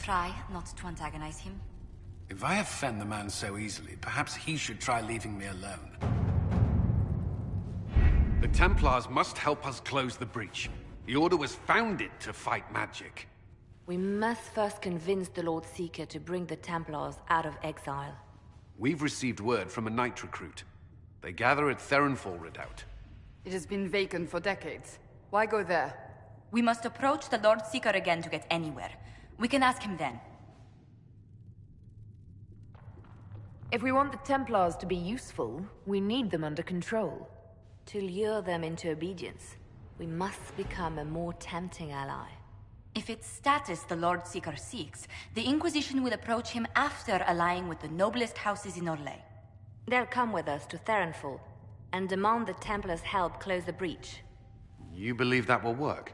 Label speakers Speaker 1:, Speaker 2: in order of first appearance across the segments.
Speaker 1: try not to antagonize him.
Speaker 2: If I offend the man so easily, perhaps he should try leaving me alone.
Speaker 3: The Templars must help us close the breach. The Order was founded to fight magic.
Speaker 4: We must first convince the Lord Seeker to bring the Templars out of exile.
Speaker 3: We've received word from a Knight recruit. They gather at Theronfall Redoubt.
Speaker 5: It has been vacant for decades. Why go there?
Speaker 1: We must approach the Lord Seeker again to get anywhere. We can ask him then.
Speaker 4: If we want the Templars to be useful, we need them under control. To lure them into obedience, we must become a more tempting ally.
Speaker 1: If it's status the Lord Seeker seeks, the Inquisition will approach him after allying with the noblest houses in Orlais.
Speaker 4: They'll come with us to Theronfall, and demand the Templars' help close the breach.
Speaker 3: You believe that will work?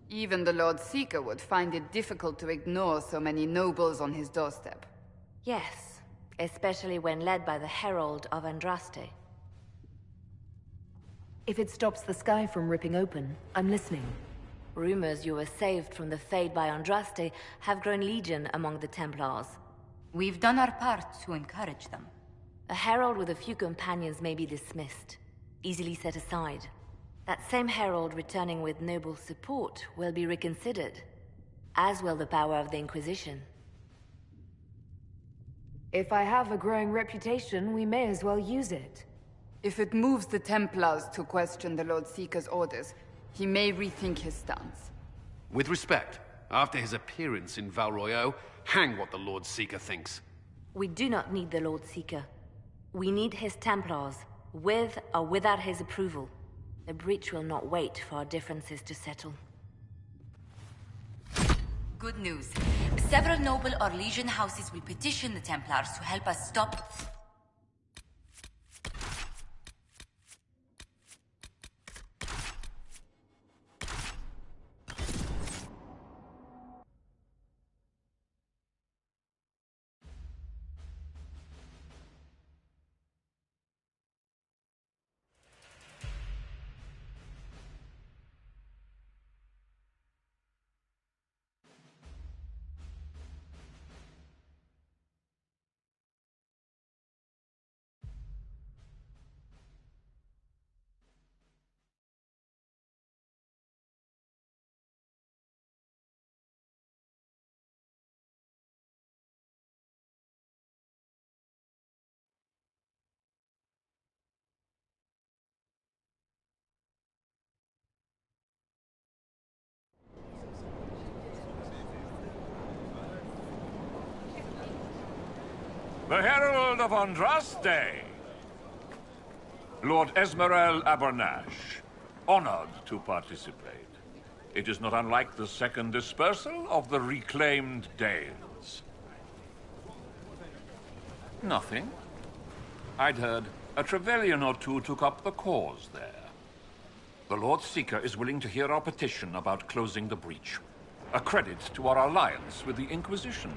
Speaker 5: Even the Lord Seeker would find it difficult to ignore so many nobles on his doorstep.
Speaker 4: Yes, especially when led by the Herald of Andraste.
Speaker 6: If it stops the sky from ripping open, I'm listening.
Speaker 4: Rumors you were saved from the fate by Andraste have grown legion among the Templars.
Speaker 1: We've done our part to encourage them.
Speaker 4: A herald with a few companions may be dismissed, easily set aside. That same herald returning with noble support will be reconsidered, as will the power of the Inquisition.
Speaker 6: If I have a growing reputation, we may as well use it.
Speaker 5: If it moves the Templars to question the Lord Seeker's orders, he may rethink his stance.
Speaker 3: With respect, after his appearance in Val Royeaux, hang what the Lord Seeker thinks.
Speaker 4: We do not need the Lord Seeker. We need his Templars, with or without his approval. The breach will not wait for our differences to settle.
Speaker 1: Good news. Several noble Orlesian houses will petition the Templars to help us stop...
Speaker 7: The Herald of Andraste! Lord Esmerel Abernash, honored to participate. It is not unlike the second dispersal of the reclaimed Dales. Nothing. I'd heard a Trevelyan or two took up the cause there. The Lord Seeker is willing to hear our petition about closing the breach. A credit to our alliance with the Inquisition.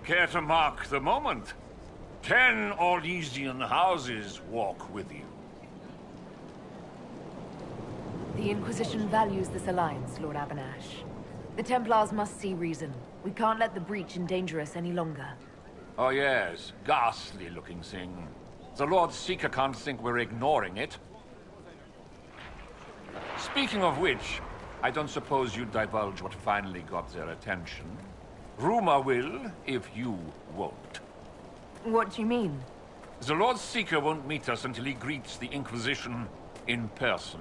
Speaker 7: Care to mark the moment? 10 Orlesian houses walk with you.
Speaker 6: The Inquisition values this alliance, Lord Abernash. The Templars must see reason. We can't let the breach endanger us any longer.
Speaker 7: Oh yes, ghastly-looking thing. The Lord Seeker can't think we're ignoring it. Speaking of which, I don't suppose you'd divulge what finally got their attention. Rumor will, if you won't.
Speaker 6: What do you mean?
Speaker 7: The Lord Seeker won't meet us until he greets the Inquisition in person.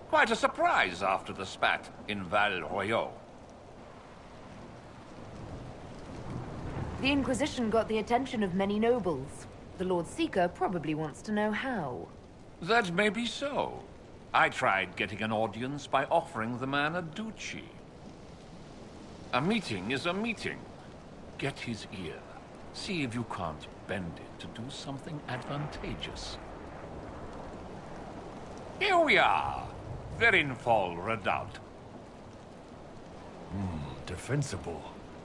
Speaker 7: Quite a surprise after the spat in Val Royeaux.
Speaker 6: The Inquisition got the attention of many nobles. The Lord Seeker probably wants to know how.
Speaker 7: That may be so. I tried getting an audience by offering the man a duchy. A meeting is a meeting. Get his ear. See if you can't bend it to do something advantageous. Here we are. Theronfall Redoubt.
Speaker 8: Defensible.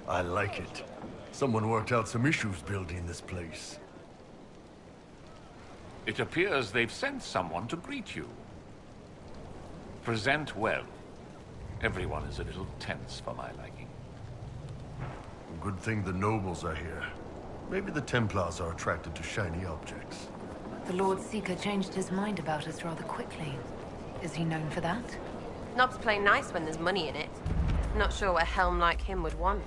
Speaker 8: I like it. Someone worked out some issues building this place.
Speaker 7: It appears they've sent someone to greet you. Present well. Everyone is a little tense for my liking.
Speaker 8: Good thing the nobles are here. Maybe the Templars are attracted to shiny objects.
Speaker 6: The Lord Seeker changed his mind about us rather quickly. Is he known for that?
Speaker 9: Knobs play nice when there's money in it. Not sure what a helm like him would want.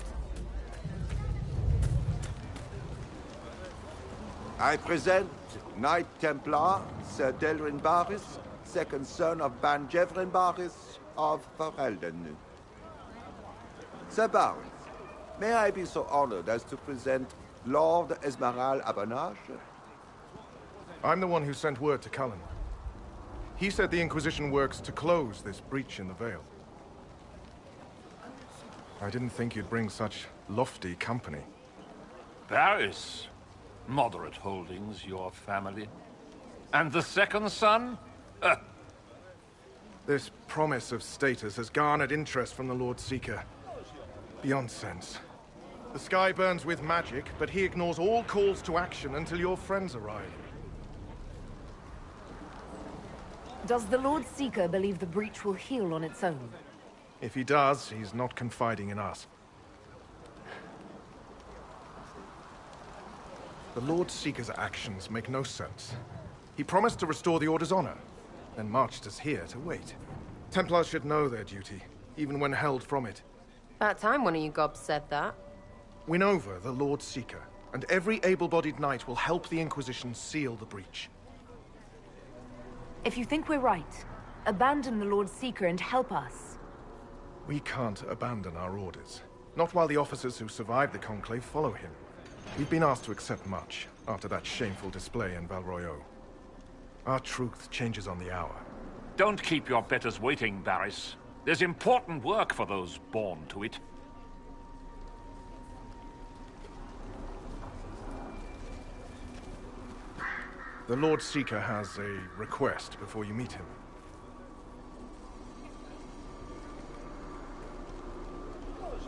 Speaker 10: I present Knight Templar Sir Delrin Barris, second son of Ban Jevrin Barris of Ferelden. Sir Barris, may I be so honored as to present Lord Esmeralda Abanache?
Speaker 11: I'm the one who sent word to Cullen. He said the Inquisition works to close this breach in the Vale. I didn't think you'd bring such lofty company.
Speaker 7: Paris. Moderate holdings, your family. And the second son?
Speaker 11: This promise of status has garnered interest from the Lord Seeker. Beyond sense. The sky burns with magic, but he ignores all calls to action until your friends arrive.
Speaker 6: Does the Lord Seeker believe the breach will heal on its own?
Speaker 11: If he does, he's not confiding in us. The Lord Seeker's actions make no sense. He promised to restore the Order's honor, then marched us here to wait. Templars should know their duty, even when held from it.
Speaker 9: About time one of you gobs said that.
Speaker 11: Win over the Lord Seeker, and every able-bodied knight will help the Inquisition seal the breach.
Speaker 6: If you think we're right, abandon the Lord Seeker and help us.
Speaker 11: We can't abandon our orders. Not while the officers who survived the Conclave follow him. We've been asked to accept much after that shameful display in Val Royeaux. Our truth changes on the hour.
Speaker 7: Don't keep your betters waiting, Barris. There's important work for those born to it.
Speaker 11: The Lord Seeker has a request before you meet him.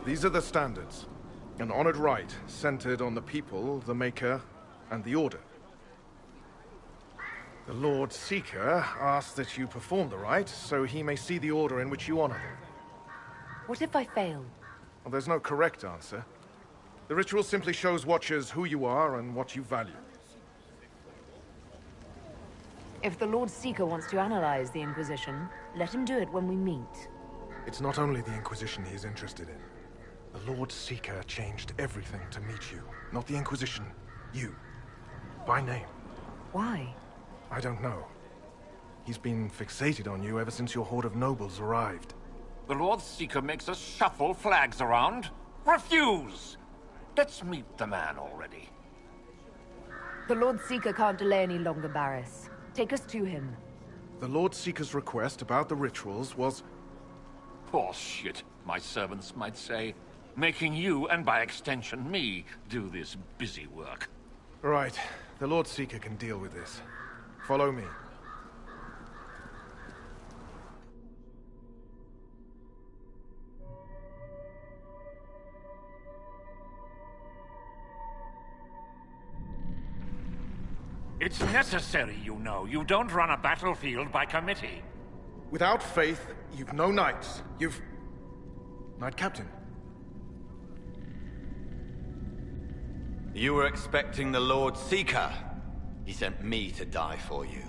Speaker 11: These are the standards. An honored right centered on the people, the Maker, and the Order. The Lord Seeker asks that you perform the rite, so he may see the order in which you honor them.
Speaker 6: What if I fail?
Speaker 11: Well, there's no correct answer. The ritual simply shows Watchers who you are and what you value.
Speaker 6: If the Lord Seeker wants to analyze the Inquisition, let him do it when we meet.
Speaker 11: It's not only the Inquisition he's interested in. The Lord Seeker changed everything to meet you. Not the Inquisition. You. By name.
Speaker 6: Why?
Speaker 11: I don't know. He's been fixated on you ever since your horde of nobles arrived.
Speaker 7: The Lord Seeker makes us shuffle flags around. Refuse! Let's meet the man already.
Speaker 6: The Lord Seeker can't delay any longer, Barris. Take us to him.
Speaker 11: The Lord Seeker's request about the rituals was...
Speaker 7: Horseshit, my servants might say. Making you, and by extension me, do this busy work.
Speaker 11: Right. The Lord Seeker can deal with this. Follow me.
Speaker 7: It's necessary, you know. You don't run a battlefield by committee.
Speaker 11: Without faith, you've no knights. You've... Knight Captain.
Speaker 12: You were expecting the Lord Seeker. He sent me to die for you.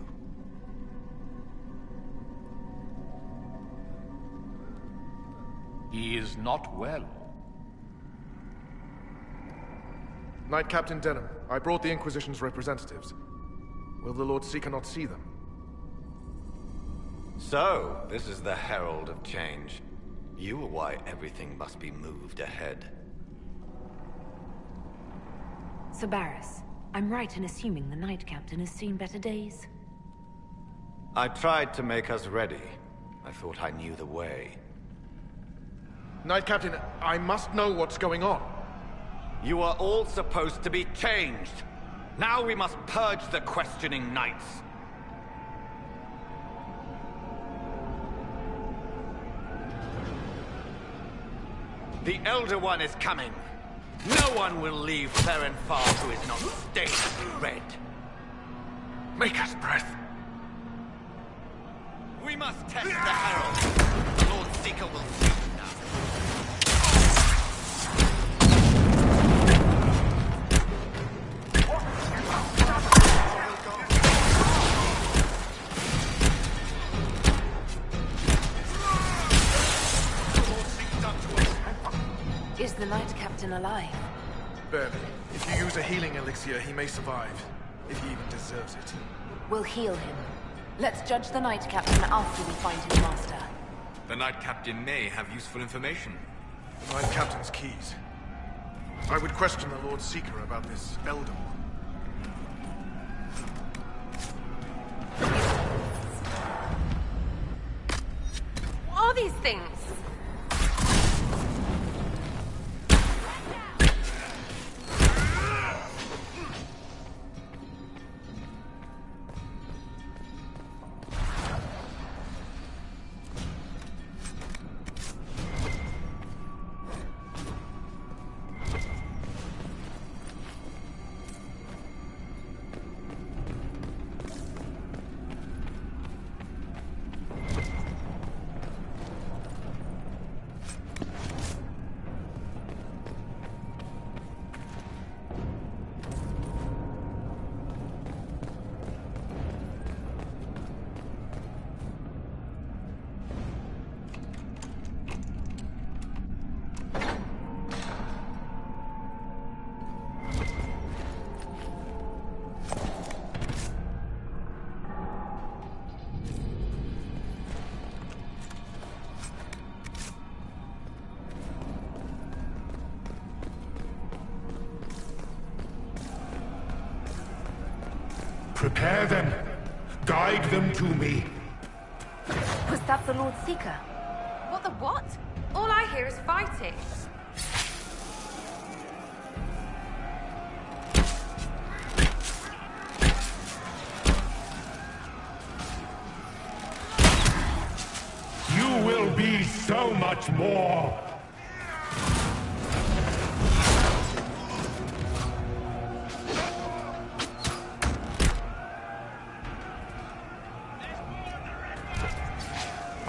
Speaker 7: He is not well.
Speaker 11: Knight Captain Denham, I brought the Inquisition's representatives. Will the Lord Seeker not see them?
Speaker 12: So, this is the herald of change. You are why everything must be moved ahead.
Speaker 6: Sir Barris, I'm right in assuming the Knight Captain has seen better days?
Speaker 12: I tried to make us ready. I thought I knew the way.
Speaker 11: Knight Captain, I must know what's going on.
Speaker 12: You are all supposed to be changed. Now we must purge the questioning knights. The Elder One is coming. No one will leave Therenfar who is not stained red.
Speaker 11: Make us breath.
Speaker 12: We must test the Herald. Lord Seeker will see now.
Speaker 6: Inquisition alive?
Speaker 11: Barely. If you use a healing elixir, he may survive. If he even deserves it.
Speaker 6: We'll heal him. Let's judge the Knight Captain after we find his master.
Speaker 12: The Knight Captain may have useful information.
Speaker 11: The Knight Captain's keys. I would question the Lord Seeker about this Elder One.
Speaker 9: What are these things?
Speaker 13: Prepare them. Guide them to me.
Speaker 6: Was that the Lord Seeker?
Speaker 9: What the what? All I hear is fighting.
Speaker 13: You will be so much more.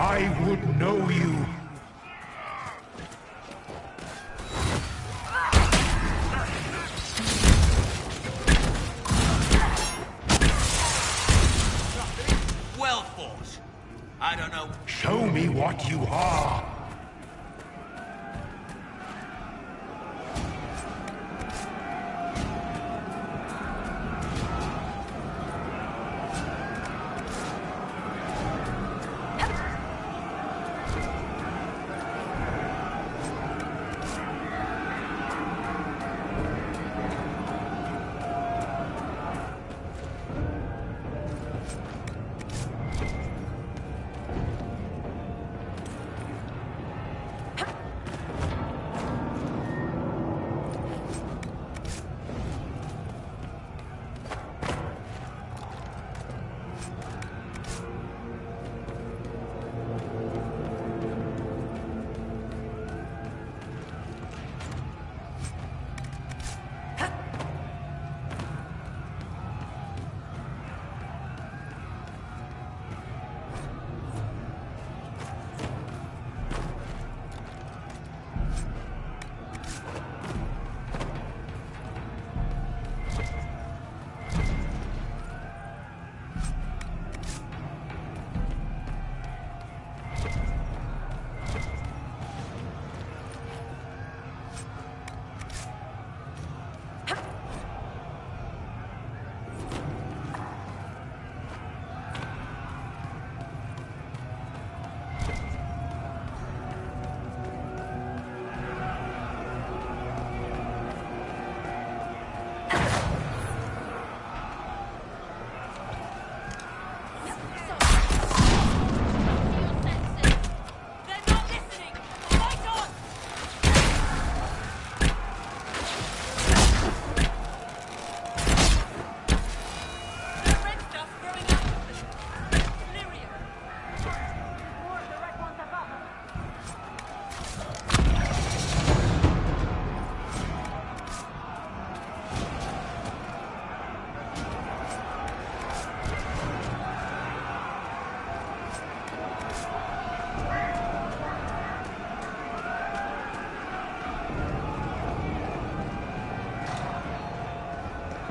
Speaker 13: I would know you.
Speaker 12: Well fought. I don't know.
Speaker 13: Show me what you are.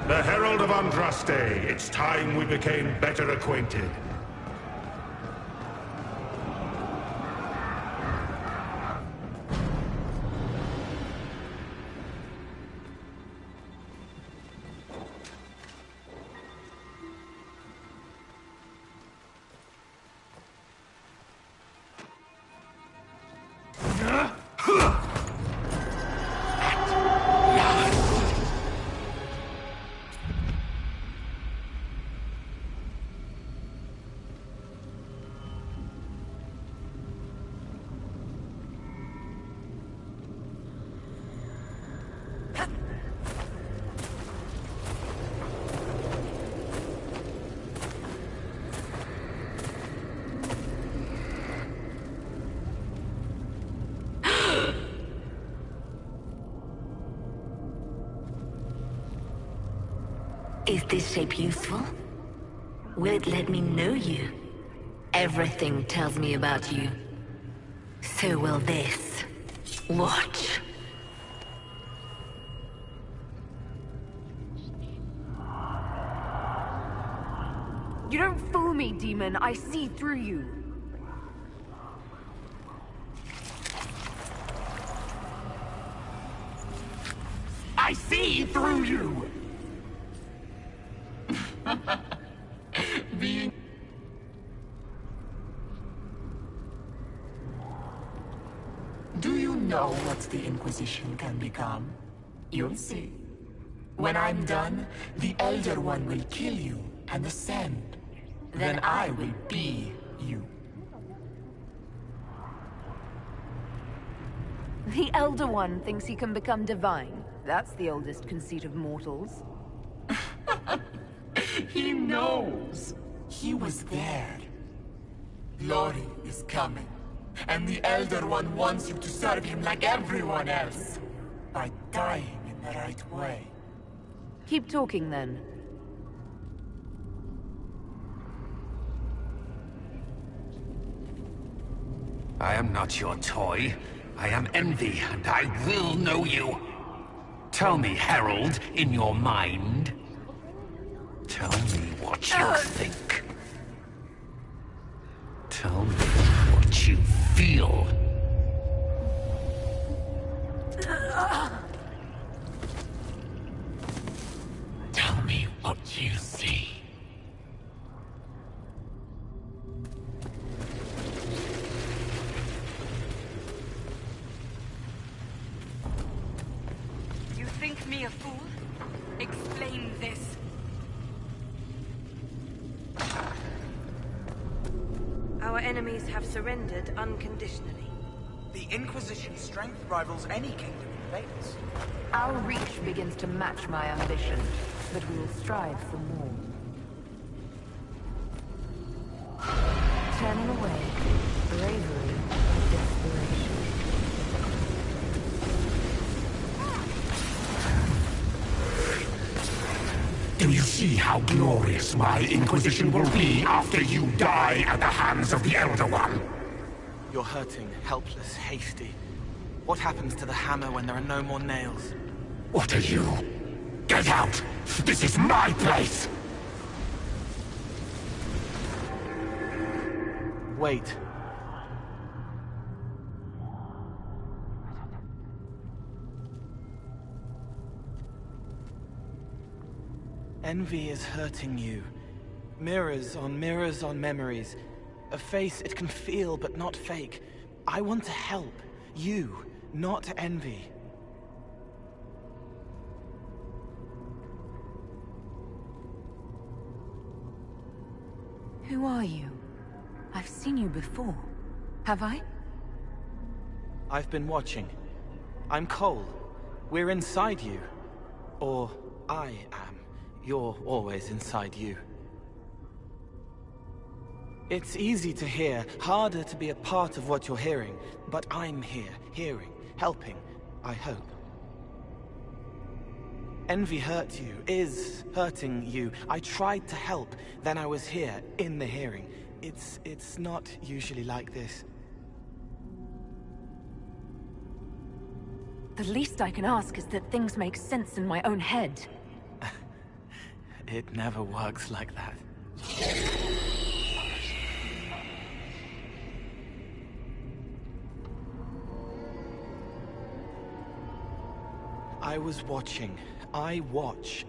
Speaker 13: The Herald of Andraste, it's time we became better acquainted.
Speaker 4: Is this shape useful? Will it let me know you? Everything tells me about you. So will this. Watch.
Speaker 6: You don't fool me, demon. I see through you.
Speaker 13: I see through you!
Speaker 14: Do you know what the Inquisition can become? You'll see. When I'm done, the Elder One will kill you and ascend. Then I will be you.
Speaker 6: The Elder One thinks he can become divine. That's the oldest conceit of mortals.
Speaker 14: He knows. He was there. Glory is coming. And the Elder One wants you to serve him like everyone else. By dying in the right way.
Speaker 6: Keep talking, then.
Speaker 2: I am not your toy. I am Envy, and I will know you. Tell me, Herald, in your mind. Tell me what you think. Tell me what you feel.
Speaker 14: Tell me what you see.
Speaker 1: You think me a fool? Explain this.
Speaker 9: Our enemies have surrendered unconditionally.
Speaker 15: The Inquisition's strength rivals any kingdom in Vegas.
Speaker 6: Our reach begins to match my ambition, but we will strive for more. Turning away, bravery, desperation.
Speaker 13: Do you see how glorious my Inquisition will be after you die at the hands of the Elder One?
Speaker 15: You're hurting, helpless, hasty. What happens to the hammer when there are no more nails?
Speaker 13: What are you? Get out! This is my place!
Speaker 15: Wait. Envy is hurting you. Mirrors on memories. A face it can feel but not fake. I want to help. You, not Envy.
Speaker 6: Who are you? I've seen you before. Have I?
Speaker 15: I've been watching. I'm Cole. We're inside you. Or I am. You're always inside you. It's easy to hear, harder to be a part of what you're hearing. But I'm here, hearing, helping, I hope. Envy hurt you, is hurting you. I tried to help, then I was here, in the hearing. It's not usually like this.
Speaker 6: The least I can ask is that things make sense in my own head.
Speaker 15: It never works like that. I was watching. I watch.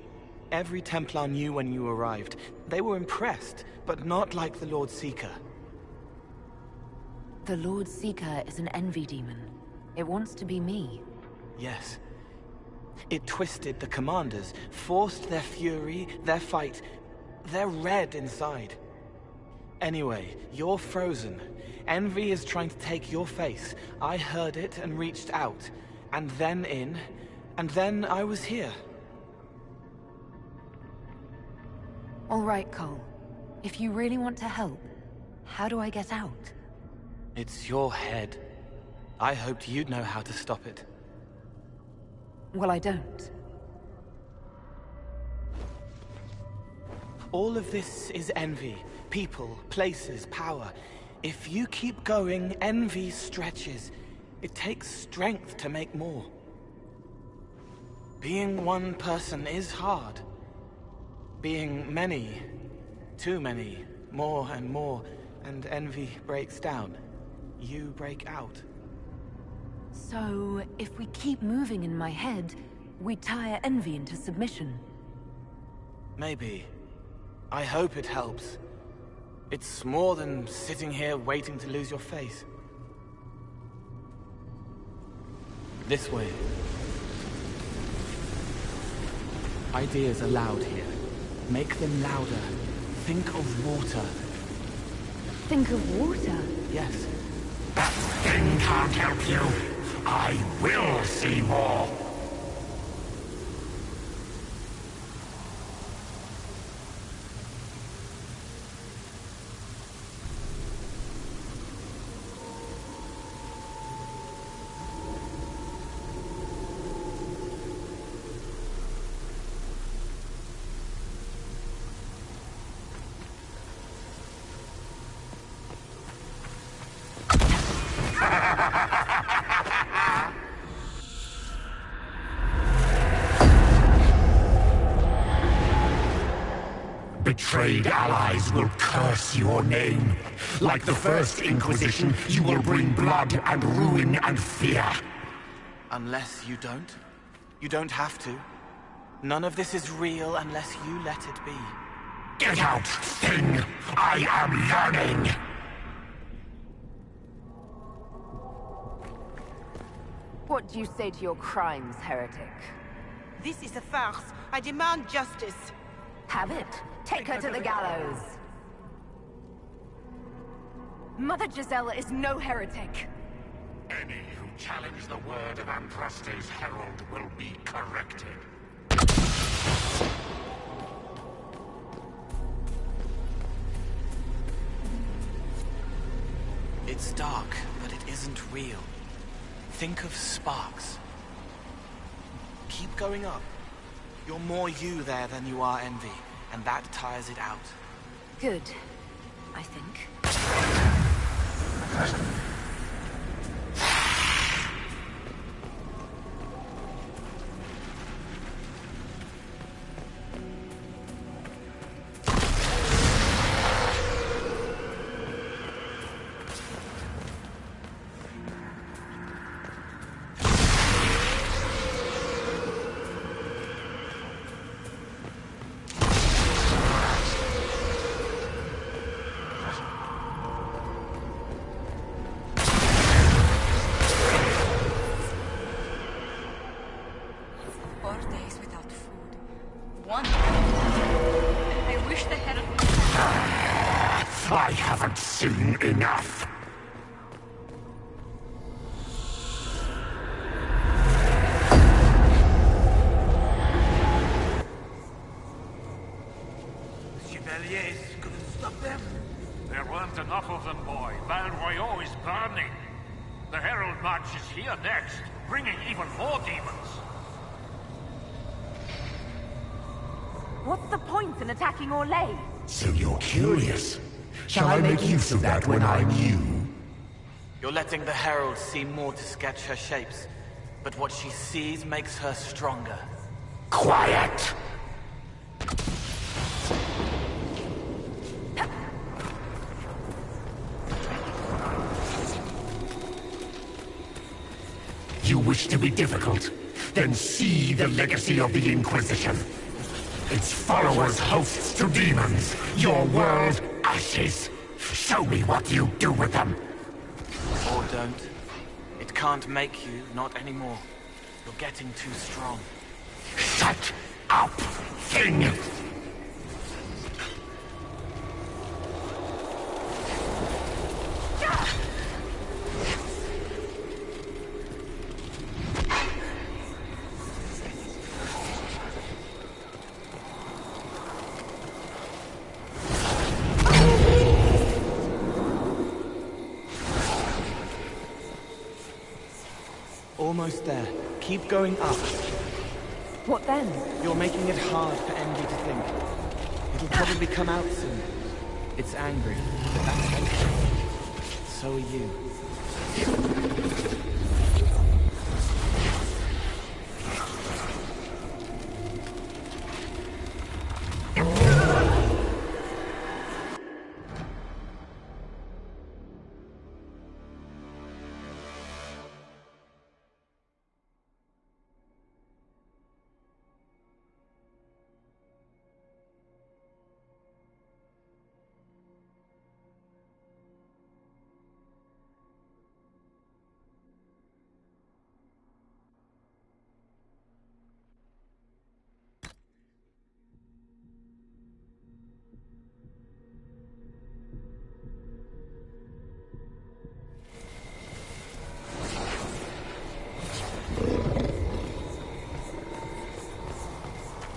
Speaker 15: Every Templar knew when you arrived. They were impressed, but not like the Lord Seeker.
Speaker 6: The Lord Seeker is an envy demon. It wants to be me.
Speaker 15: Yes. It twisted the commanders, forced their fury, their fight. They're red inside. Anyway, you're frozen. Envy is trying to take your face. I heard it and reached out. And then in. And then I was here.
Speaker 6: All right, Cole. If you really want to help, how do I get out?
Speaker 15: It's your head. I hoped you'd know how to stop it.
Speaker 6: Well, I don't.
Speaker 15: All of this is envy. People, places, power. If you keep going, envy stretches. It takes strength to make more. Being one person is hard. Being many, too many, more and more, and envy breaks down. You break out.
Speaker 6: So, if we keep moving in my head, we tire envy into submission.
Speaker 15: Maybe. I hope it helps. It's more than sitting here waiting to lose your face. This way. Ideas are loud here. Make them louder. Think of water.
Speaker 6: Think of water?
Speaker 15: Yes.
Speaker 13: That thing can't help you. I will see more. Betrayed allies will curse your name. Like the first Inquisition, you will bring blood and ruin and fear.
Speaker 15: Unless you don't. You don't have to. None of this is real unless you let it be.
Speaker 13: Get out, thing! I am learning!
Speaker 6: What do you say to your crimes, heretic?
Speaker 16: This is a farce. I demand justice.
Speaker 6: Have it. Take her to the gallows. Mother Gisela is no heretic.
Speaker 13: Any who challenge the word of Andraste's herald will be corrected.
Speaker 15: It's dark, but it isn't real. Think of sparks. Keep going up. You're more you there than you are envy, and that tires it out.
Speaker 6: Good, I think.
Speaker 13: I haven't seen enough.
Speaker 12: Chevaliers couldn't stop them?
Speaker 7: There weren't enough of them, boy. Val Royaux is burning. The Herald March is here next, bringing even more demons.
Speaker 6: What's the point in attacking Orlais?
Speaker 13: So you're curious. Shall I make use of that when I'm you?
Speaker 15: You're letting the Herald see more to sketch her shapes, but what she sees makes her stronger.
Speaker 13: Quiet! You wish to be difficult? Then see the legacy of the Inquisition. Its followers hosts to demons, your world ashes. Show me what you do with them.
Speaker 15: Or don't. It can't make you, not anymore. You're getting too strong.
Speaker 13: Shut up, thing!
Speaker 15: Almost there. Keep going up.
Speaker 6: What then?
Speaker 15: You're making it hard for Envy to think. It'll probably come out soon. It's angry, but that's okay. So are you.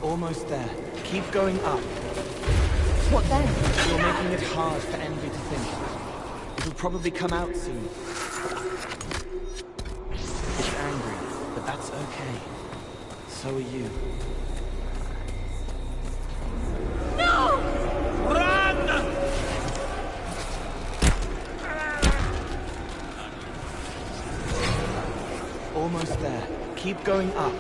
Speaker 15: Almost there. Keep going up.
Speaker 6: What then?
Speaker 15: You're making it hard for Envy to think. It'll probably come out soon. It's angry, but that's okay. So are you.
Speaker 16: No!
Speaker 15: Run! Almost there. Keep going up.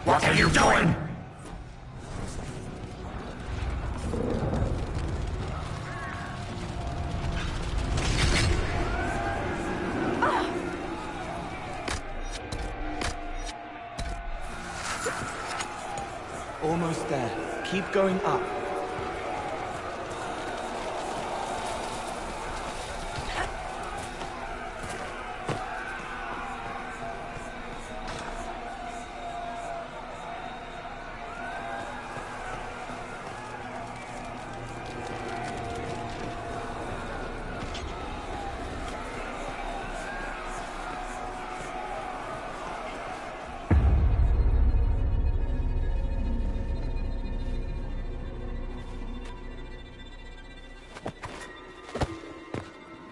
Speaker 13: What are you doing?
Speaker 15: Almost there. Keep going up.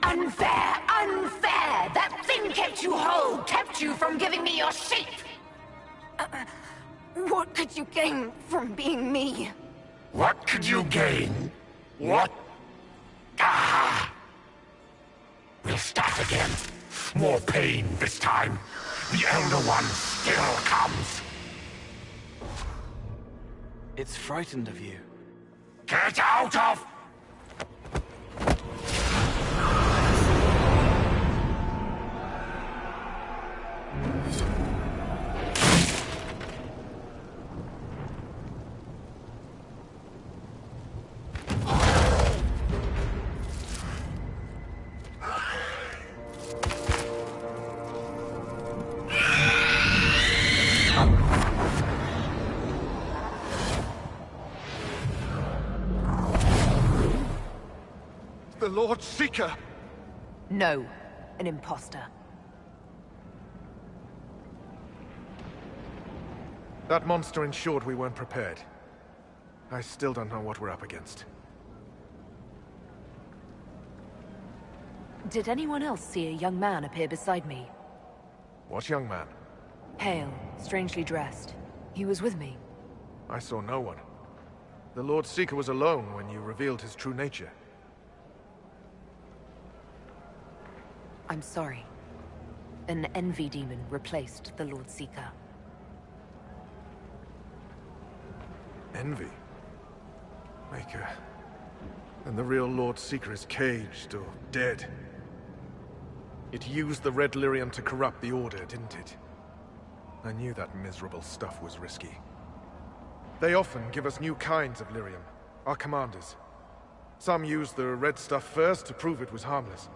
Speaker 14: Unfair! Unfair! That thing kept you whole, kept you from giving me your shape!
Speaker 17: What could you gain from being me?
Speaker 13: What could you gain? What? Ah! We'll start again. More pain this time. The Elder One still comes.
Speaker 15: It's frightened of you.
Speaker 13: Get out of...
Speaker 11: The Lord Seeker!
Speaker 6: No, an imposter.
Speaker 11: That monster ensured we weren't prepared. I still don't know what we're up against.
Speaker 6: Did anyone else see a young man appear beside me?
Speaker 11: What young man?
Speaker 6: Pale, strangely dressed. He was with me.
Speaker 11: I saw no one. The Lord Seeker was alone when you revealed his true nature.
Speaker 6: I'm sorry. An envy demon replaced the Lord Seeker.
Speaker 11: Envy? Maker. And the real Lord Seeker is caged or dead. It used the Red Lyrium to corrupt the Order, didn't it? I knew that miserable stuff was risky. They often give us new kinds of Lyrium, our commanders. Some used the red stuff first to prove it was harmless.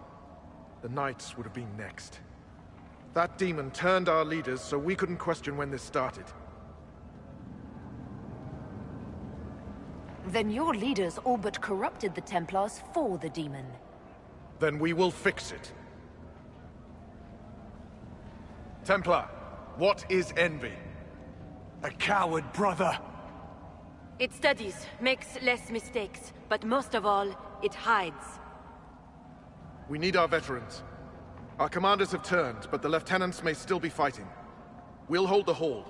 Speaker 11: The Knights would have been next. That demon turned our leaders so we couldn't question when this started.
Speaker 6: Then your leaders all but corrupted the Templars for the demon.
Speaker 11: Then we will fix it. Templar, what is envy?
Speaker 12: A coward brother.
Speaker 18: It studies, makes less mistakes, but most of all, it hides.
Speaker 11: We need our veterans. Our commanders have turned, but the lieutenants may still be fighting. We'll hold the hall.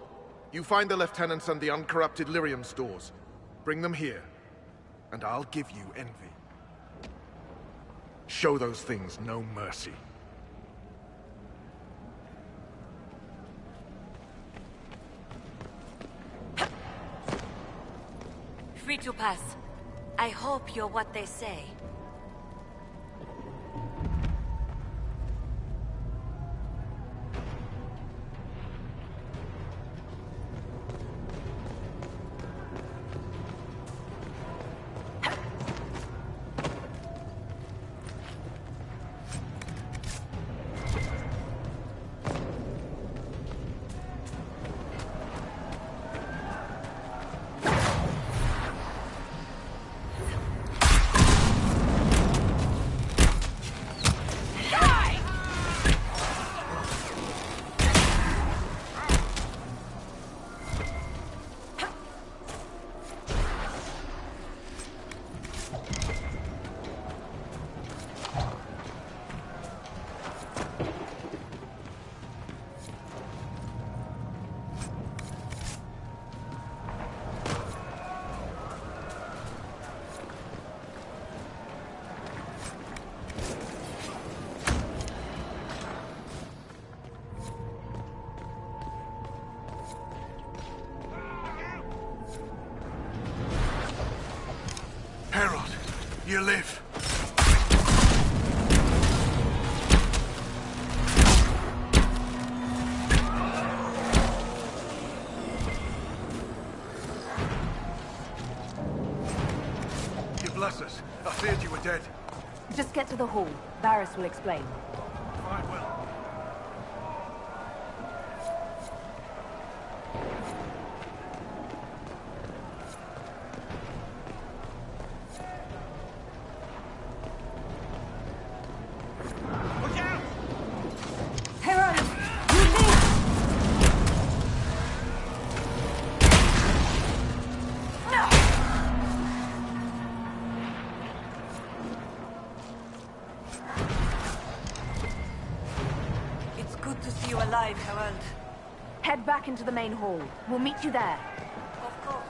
Speaker 11: You find the lieutenants and the uncorrupted lyrium stores. Bring them here, and I'll give you envy. Show those things no mercy.
Speaker 18: Free to pass. I hope you're what they say.
Speaker 11: Herald, you live. You bless us. I feared you were dead.
Speaker 6: Just get to the hall. Varys will explain.
Speaker 11: I will.
Speaker 18: Alive, Herald.
Speaker 6: Head back into the main hall. We'll meet you there.
Speaker 18: Of course.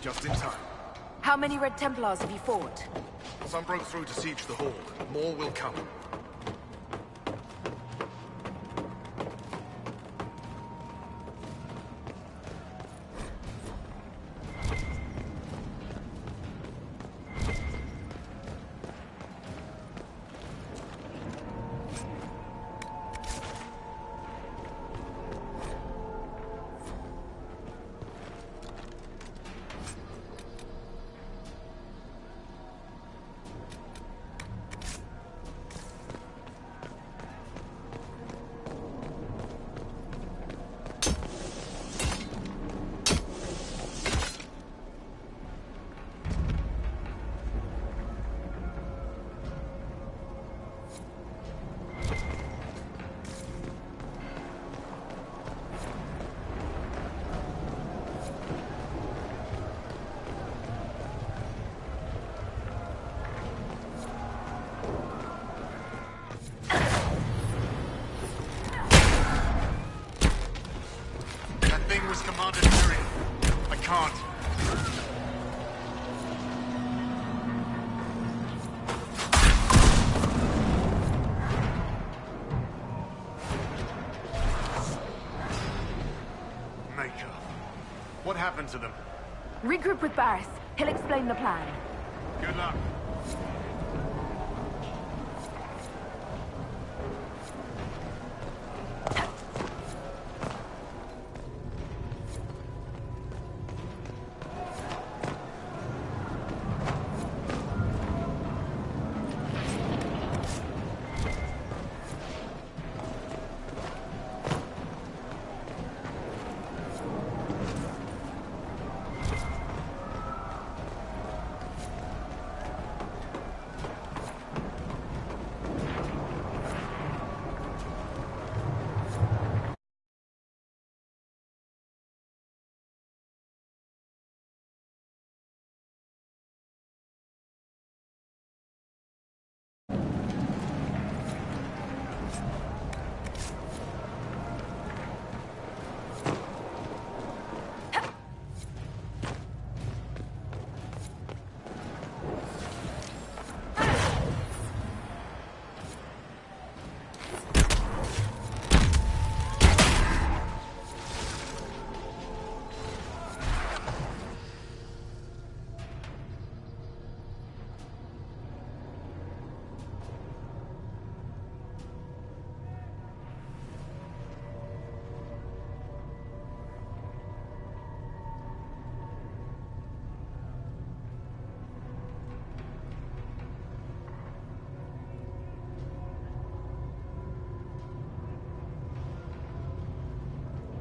Speaker 11: Just in time.
Speaker 6: How many Red Templars have you fought?
Speaker 11: Some broke through to siege the hall. More will come. Was Commander Tyrion. I can't. Maker. What happened to them?
Speaker 6: Regroup with Barris. He'll explain the plan.
Speaker 12: Good luck.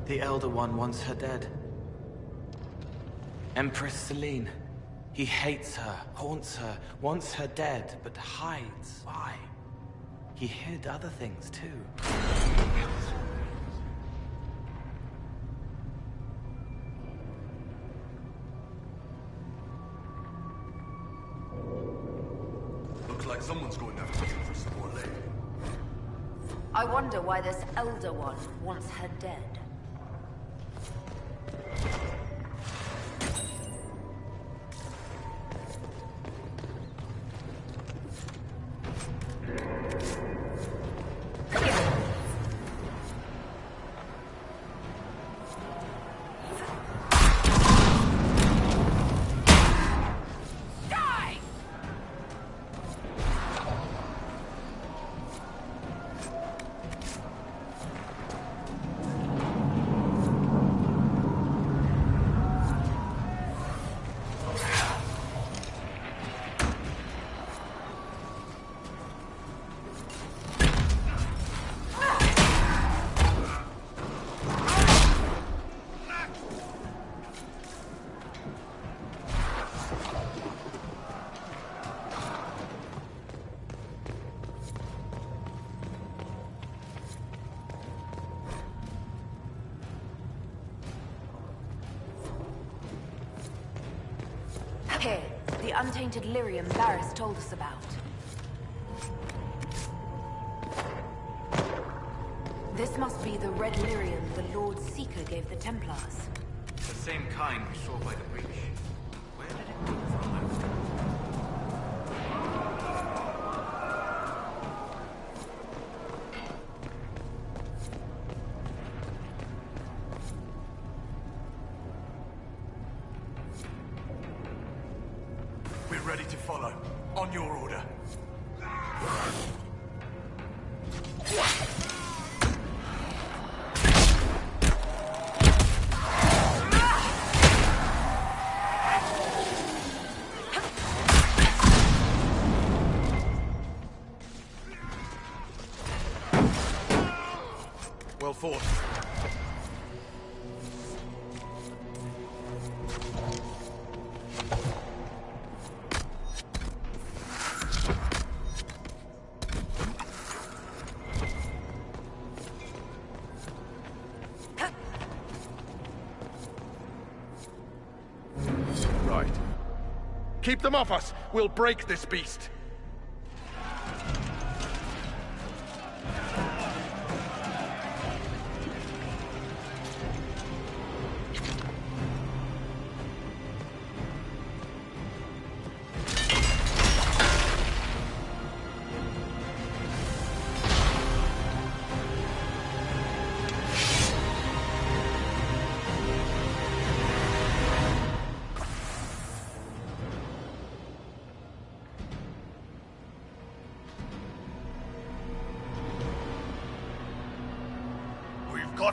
Speaker 15: The Elder One wants her dead. Empress Celine. He hates her, haunts her, wants her dead, but hides. Why? He hid other things too.
Speaker 8: Looks like someone's going after you for some more leg.
Speaker 4: I wonder why this Elder One wants her dead. Here, the untainted lyrium Barris told us about. This must be the red lyrium the Lord Seeker gave the Templars.
Speaker 12: The same kind we saw by the breach. Where did it come from?
Speaker 8: We're ready to follow. On your order.
Speaker 12: Well fought.
Speaker 11: Right. Keep them off us! We'll break this beast!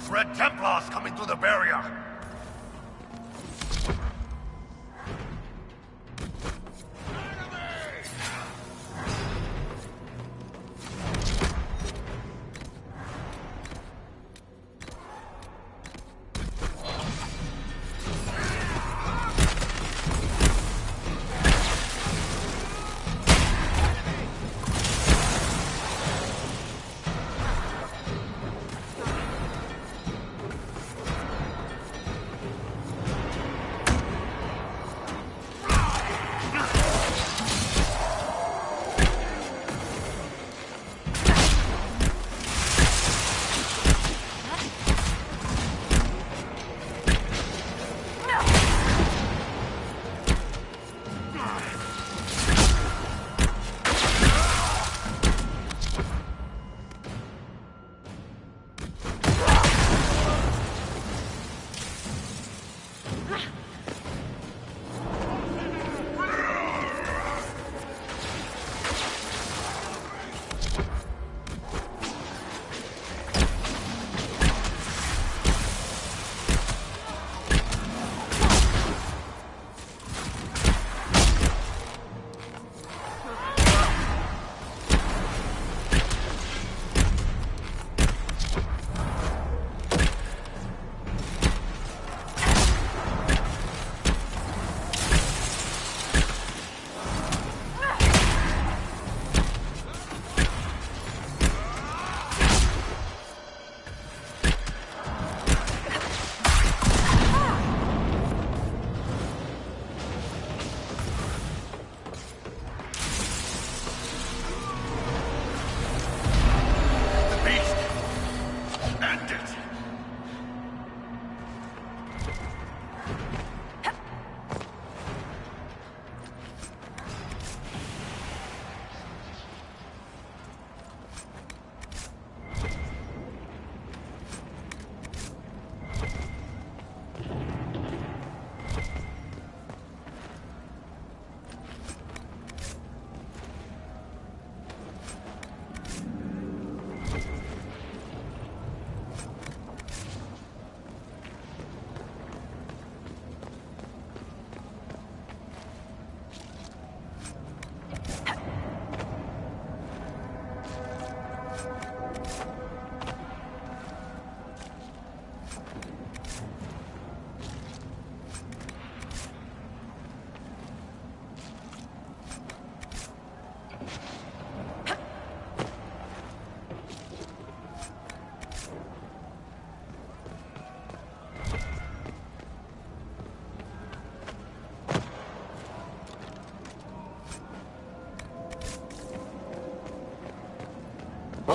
Speaker 8: spots Red Templars coming through the barrier.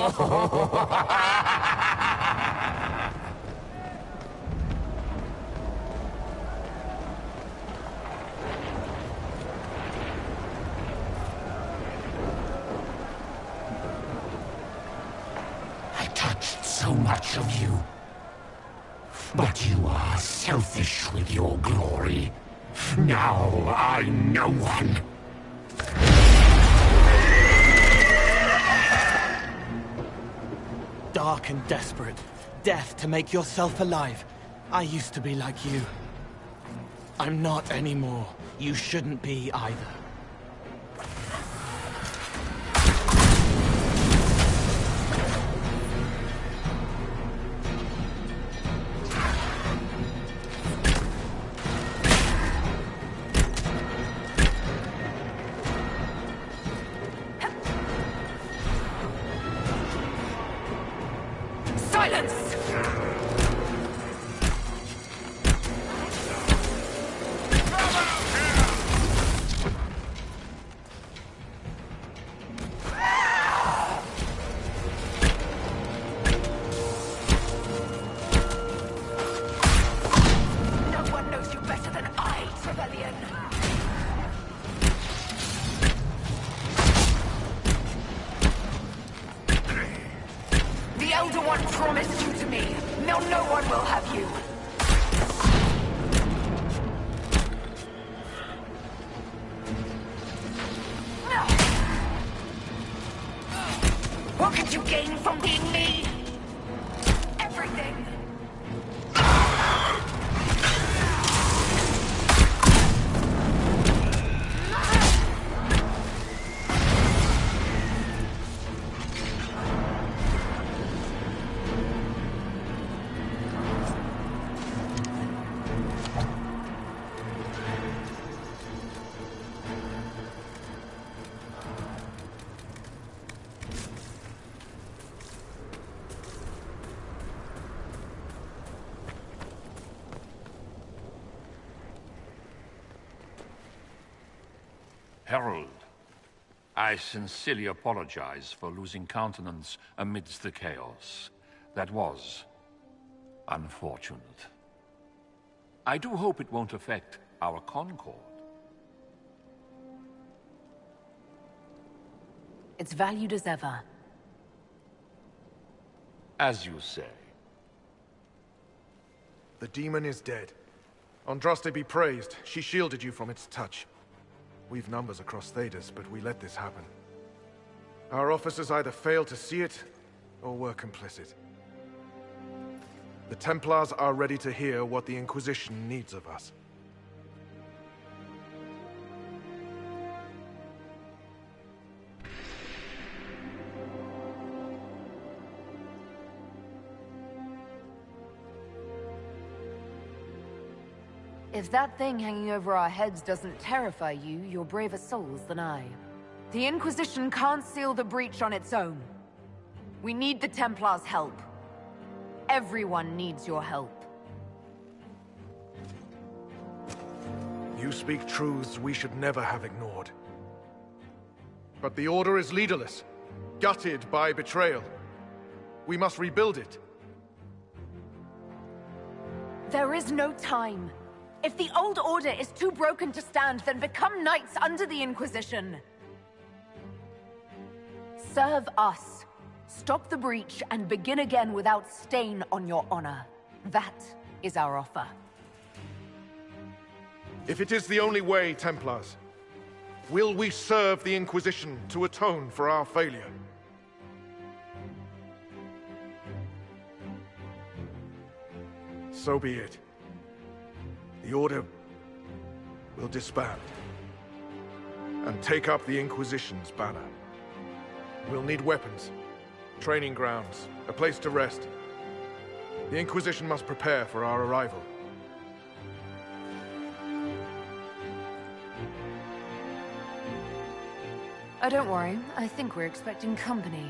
Speaker 13: I touched so much of you. But you are selfish with your glory. Now I'm no one.
Speaker 15: Dark and desperate. Death to make yourself alive. I used to be like you. I'm not anymore. You shouldn't be either.
Speaker 17: What could you gain from being me? Everything.
Speaker 7: Herald, I sincerely apologize for losing countenance amidst the chaos. That was unfortunate. I do hope it won't affect our concord.
Speaker 6: It's valued as ever.
Speaker 7: As you say.
Speaker 11: The demon is dead. Andraste be praised. She shielded you from its touch. We've numbers across Thedas, but we let this happen. Our officers either failed to see it, or were complicit. The Templars are ready to hear what the Inquisition needs of us.
Speaker 6: If that thing hanging over our heads doesn't terrify you, you're braver souls than I. The Inquisition can't seal the breach on its own. We need the Templars' help. Everyone needs your help.
Speaker 11: You speak truths we should never have ignored. But the Order is leaderless, gutted by betrayal. We must rebuild it.
Speaker 6: There is no time. If the old order is too broken to stand, then become knights under the Inquisition. Serve us. Stop the breach and begin again without stain on your honor. That is our offer.
Speaker 11: If it is the only way, Templars, will we serve the Inquisition to atone for our failure? So be it. The Order will disband and take up the Inquisition's banner. We'll need weapons, training grounds, a place to rest. The Inquisition must prepare for our arrival.
Speaker 6: Oh, don't worry. I think we're expecting company.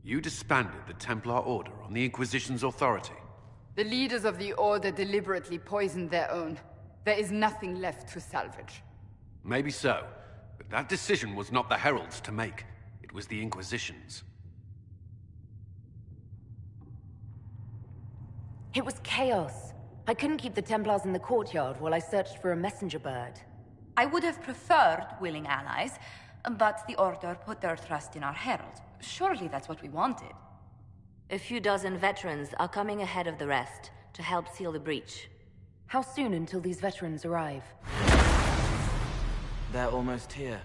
Speaker 3: You disbanded the Templar Order on the Inquisition's authority.
Speaker 5: The leaders of the Order deliberately poisoned their own. There is nothing left to salvage.
Speaker 3: Maybe so, but that decision was not the Herald's to make. It was the Inquisition's.
Speaker 6: It was chaos. I couldn't keep the Templars in the courtyard while I searched for a messenger bird.
Speaker 1: I would have preferred willing allies, but the Order put their trust in our Herald. Surely that's what we wanted.
Speaker 4: A few dozen veterans are coming ahead of the rest to help seal the breach.
Speaker 6: How soon until these veterans arrive?
Speaker 15: They're almost here.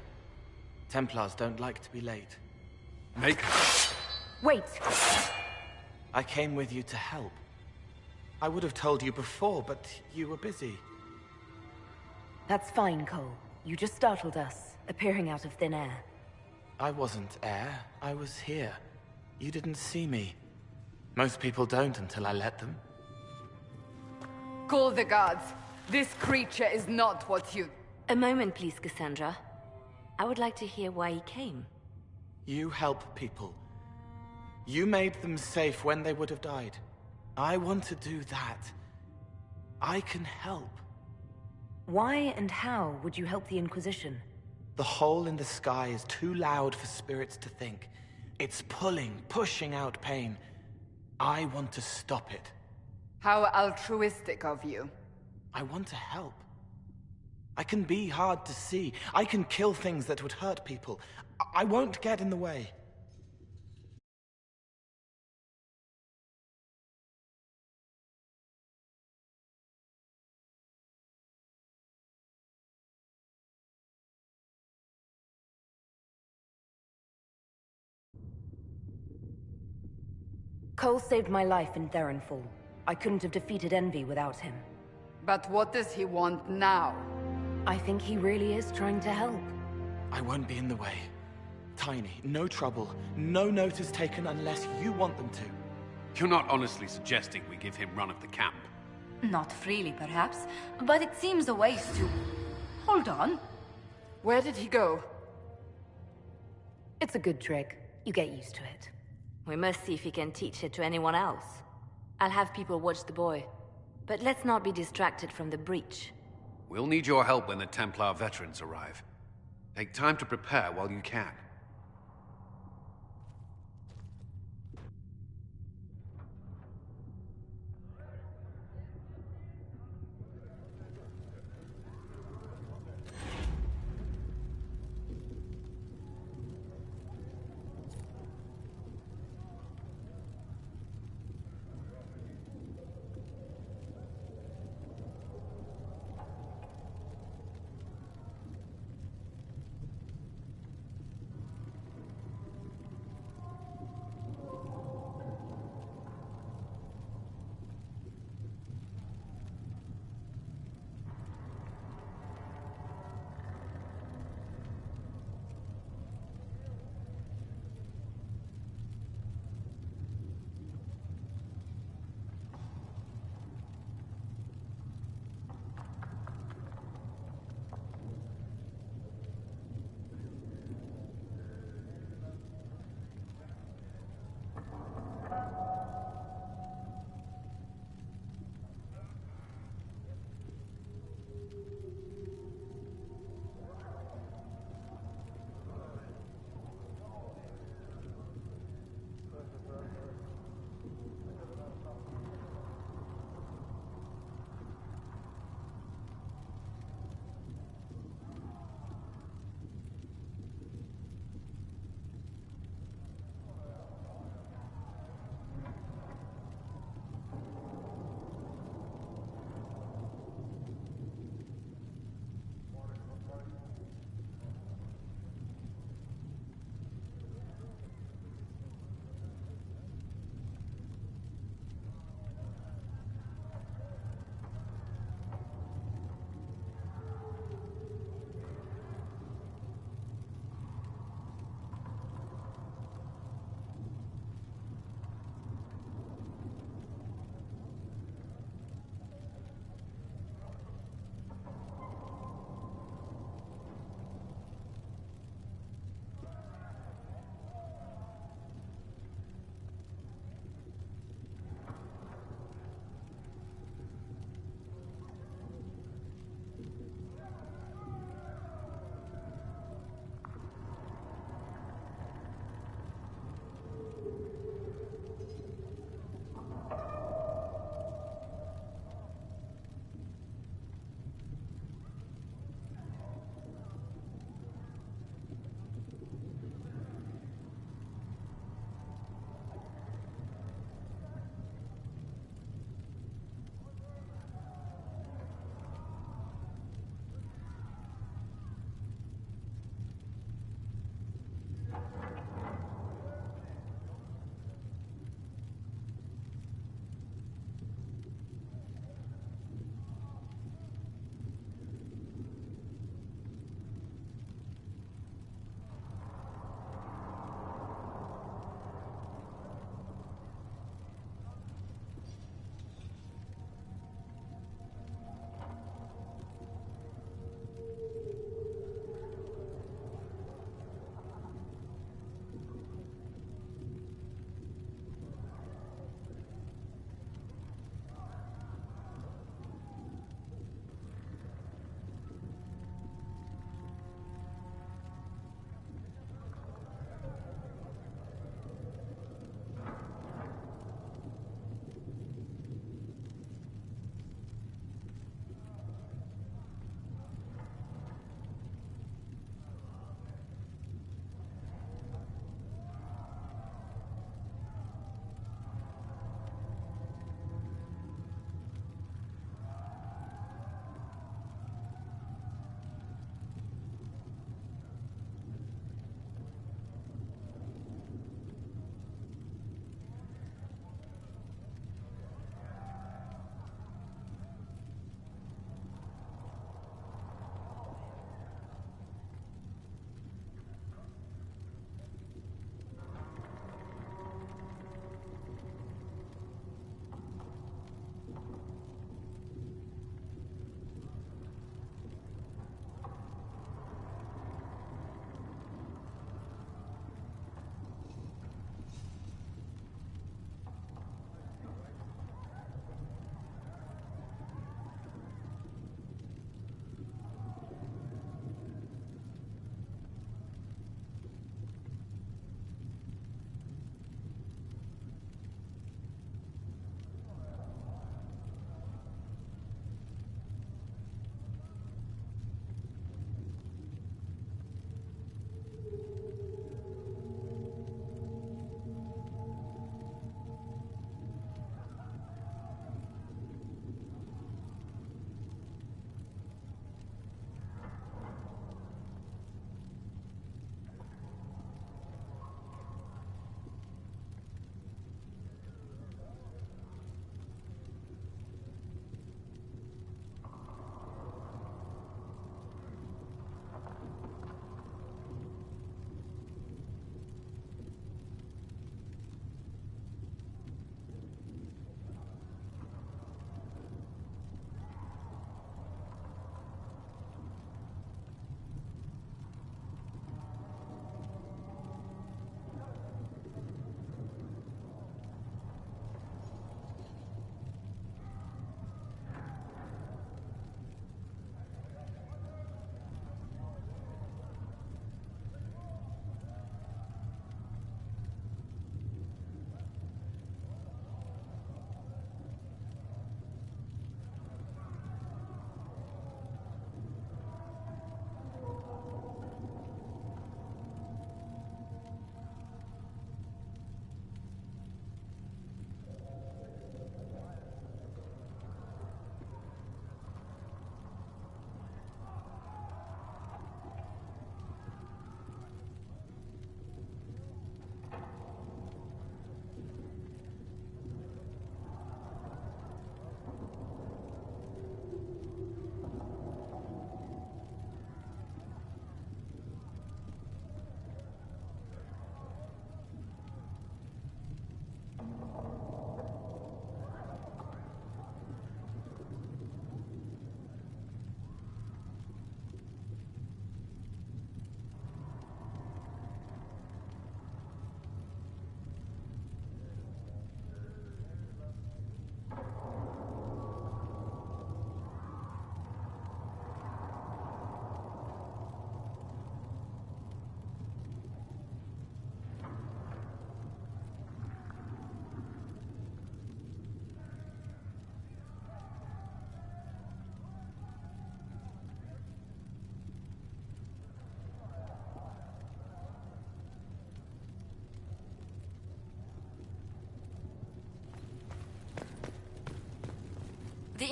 Speaker 15: Templars don't like to be late.
Speaker 6: Wait!
Speaker 15: I came with you to help. I would have told you before, but you were busy.
Speaker 6: That's fine, Cole. You just startled us, appearing out of thin air.
Speaker 15: I wasn't air. I was here. You didn't see me. Most people don't until I let them.
Speaker 5: Call the guards. This creature is not what you...
Speaker 4: A moment, please, Cassandra. I would like to hear why he came.
Speaker 15: You help people. You made them safe when they would have died. I want to do that. I can help.
Speaker 6: Why and how would you help the Inquisition?
Speaker 15: The hole in the sky is too loud for spirits to think. It's pulling, pushing out pain. I want to stop it.
Speaker 5: How altruistic of you.
Speaker 15: I want to help. I can be hard to see. I can kill things that would hurt people. I won't get in the way.
Speaker 6: Cole saved my life in Theronfall. I couldn't have defeated Envy without him.
Speaker 5: But what does he want now?
Speaker 6: I think he really is trying to help.
Speaker 15: I won't be in the way. Tiny, no trouble. No notice taken unless you want them to.
Speaker 3: You're not honestly suggesting we give him run of the camp?
Speaker 1: Not freely, perhaps, but it seems a waste to... Hold on.
Speaker 5: Where did he go?
Speaker 6: It's a good trick. You get used to it.
Speaker 4: We must see if he can teach it to anyone else. I'll have people watch the boy. But let's not be distracted from the breach.
Speaker 3: We'll need your help when the Templar veterans arrive. Take time to prepare while you can.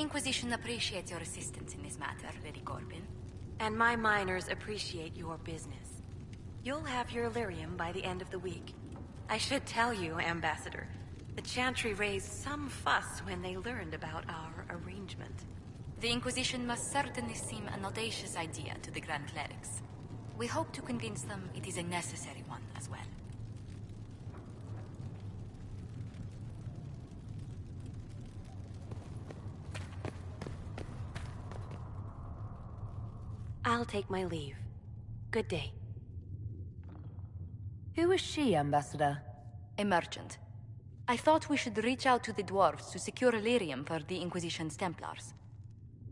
Speaker 1: Inquisition appreciates your assistance in this matter, Lady Corbin.
Speaker 18: And my miners appreciate your business. You'll have your lyrium by the end of the week. I should tell you, Ambassador, the Chantry raised some fuss when they learned about our arrangement.
Speaker 1: The Inquisition must certainly seem an audacious idea to the Grand Clerics. We hope to convince them it is a necessary one as well.
Speaker 18: I'll take my leave. Good day.
Speaker 6: Who is she, Ambassador?
Speaker 1: A merchant. I thought we should reach out to the dwarves to secure lyrium for the Inquisition's Templars.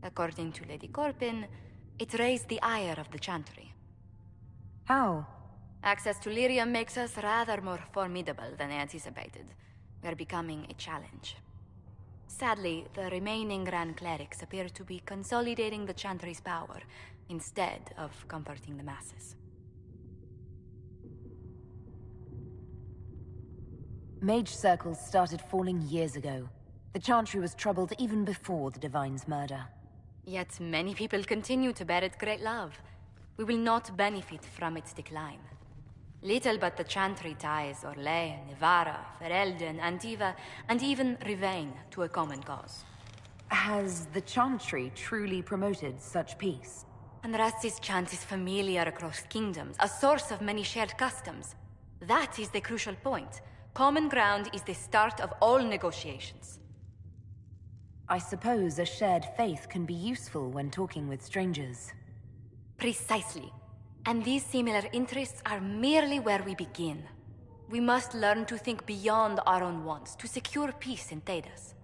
Speaker 1: According to Lady Corbin, it raised the ire of the Chantry.
Speaker 6: How?
Speaker 1: Access to lyrium makes us rather more formidable than anticipated. We're becoming a challenge. Sadly, the remaining Grand Clerics appear to be consolidating the Chantry's power, instead of comforting the masses.
Speaker 6: Mage circles started falling years ago. The Chantry was troubled even before the Divine's murder.
Speaker 1: Yet many people continue to bear it great love. We will not benefit from its decline. Little but the Chantry ties Orlais, Nevarra, Ferelden, Antiva, and even Rivain to a common cause.
Speaker 6: Has the Chantry truly promoted such peace?
Speaker 1: Andraste's chant is familiar across kingdoms, a source of many shared customs. That is the crucial point. Common ground is the start of all negotiations.
Speaker 6: I suppose a shared faith can be useful when talking with strangers.
Speaker 1: Precisely. And these similar interests are merely where we begin. We must learn to think beyond our own wants to secure peace in Thedas.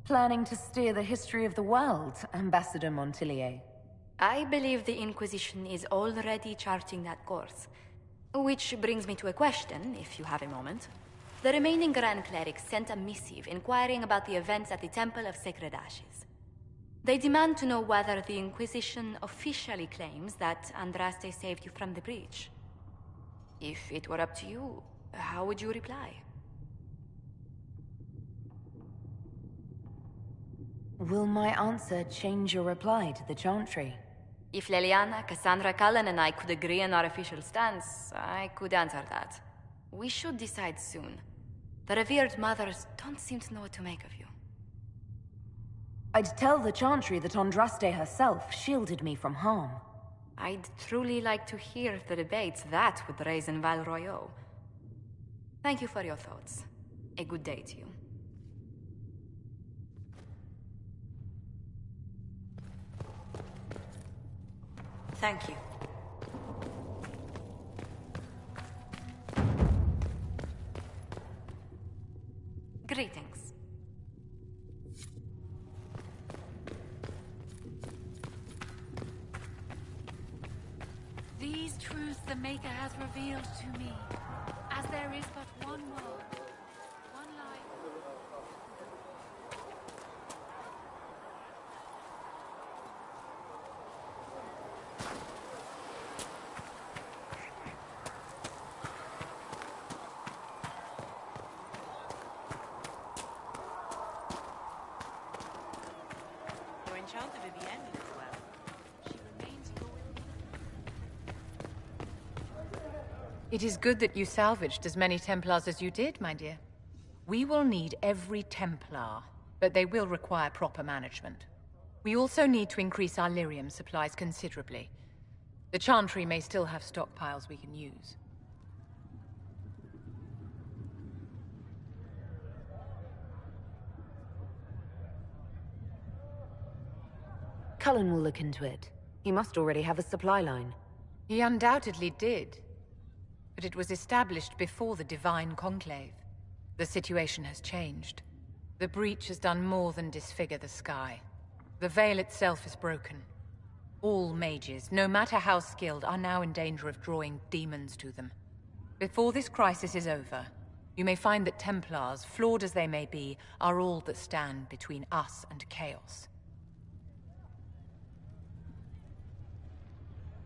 Speaker 6: Planning to steer the history of the world, Ambassador Montillier?
Speaker 1: I believe the Inquisition is already charting that course. Which brings me to a question, if you have a moment. The remaining Grand Clerics sent a missive inquiring about the events at the Temple of Sacred Ashes. They demand to know whether the Inquisition officially claims that Andraste saved you from the breach. If it were up to you, how would you reply?
Speaker 6: Will my answer change your reply to the Chantry?
Speaker 1: If Leliana, Cassandra Cullen, and I could agree on our official stance, I could answer that. We should decide soon. The revered mothers don't seem to know what to make of you.
Speaker 6: I'd tell the Chantry that Andraste herself shielded me from harm.
Speaker 1: I'd truly like to hear the debates that would raise in Val Royeaux. Thank you for your thoughts. A good day to you.
Speaker 18: Thank you.
Speaker 1: Greetings.
Speaker 19: These truths the Maker has revealed to me, as there is but one world, one life.
Speaker 16: You're enchanted Vivienne as well.
Speaker 19: She remains loyal.
Speaker 20: It is good that you salvaged as many Templars as you did, my dear. We will need every Templar, but they will require proper management. We also need to increase our lyrium supplies considerably. The Chantry may still have stockpiles we can use.
Speaker 6: Cullen will look into it. He must already have a supply line.
Speaker 20: He undoubtedly did. But it was established before the Divine Conclave. The situation has changed. The breach has done more than disfigure the sky. The veil itself is broken. All mages, no matter how skilled, are now in danger of drawing demons to them. Before this crisis is over, you may find that Templars, flawed as they may be, are all that stand between us and chaos.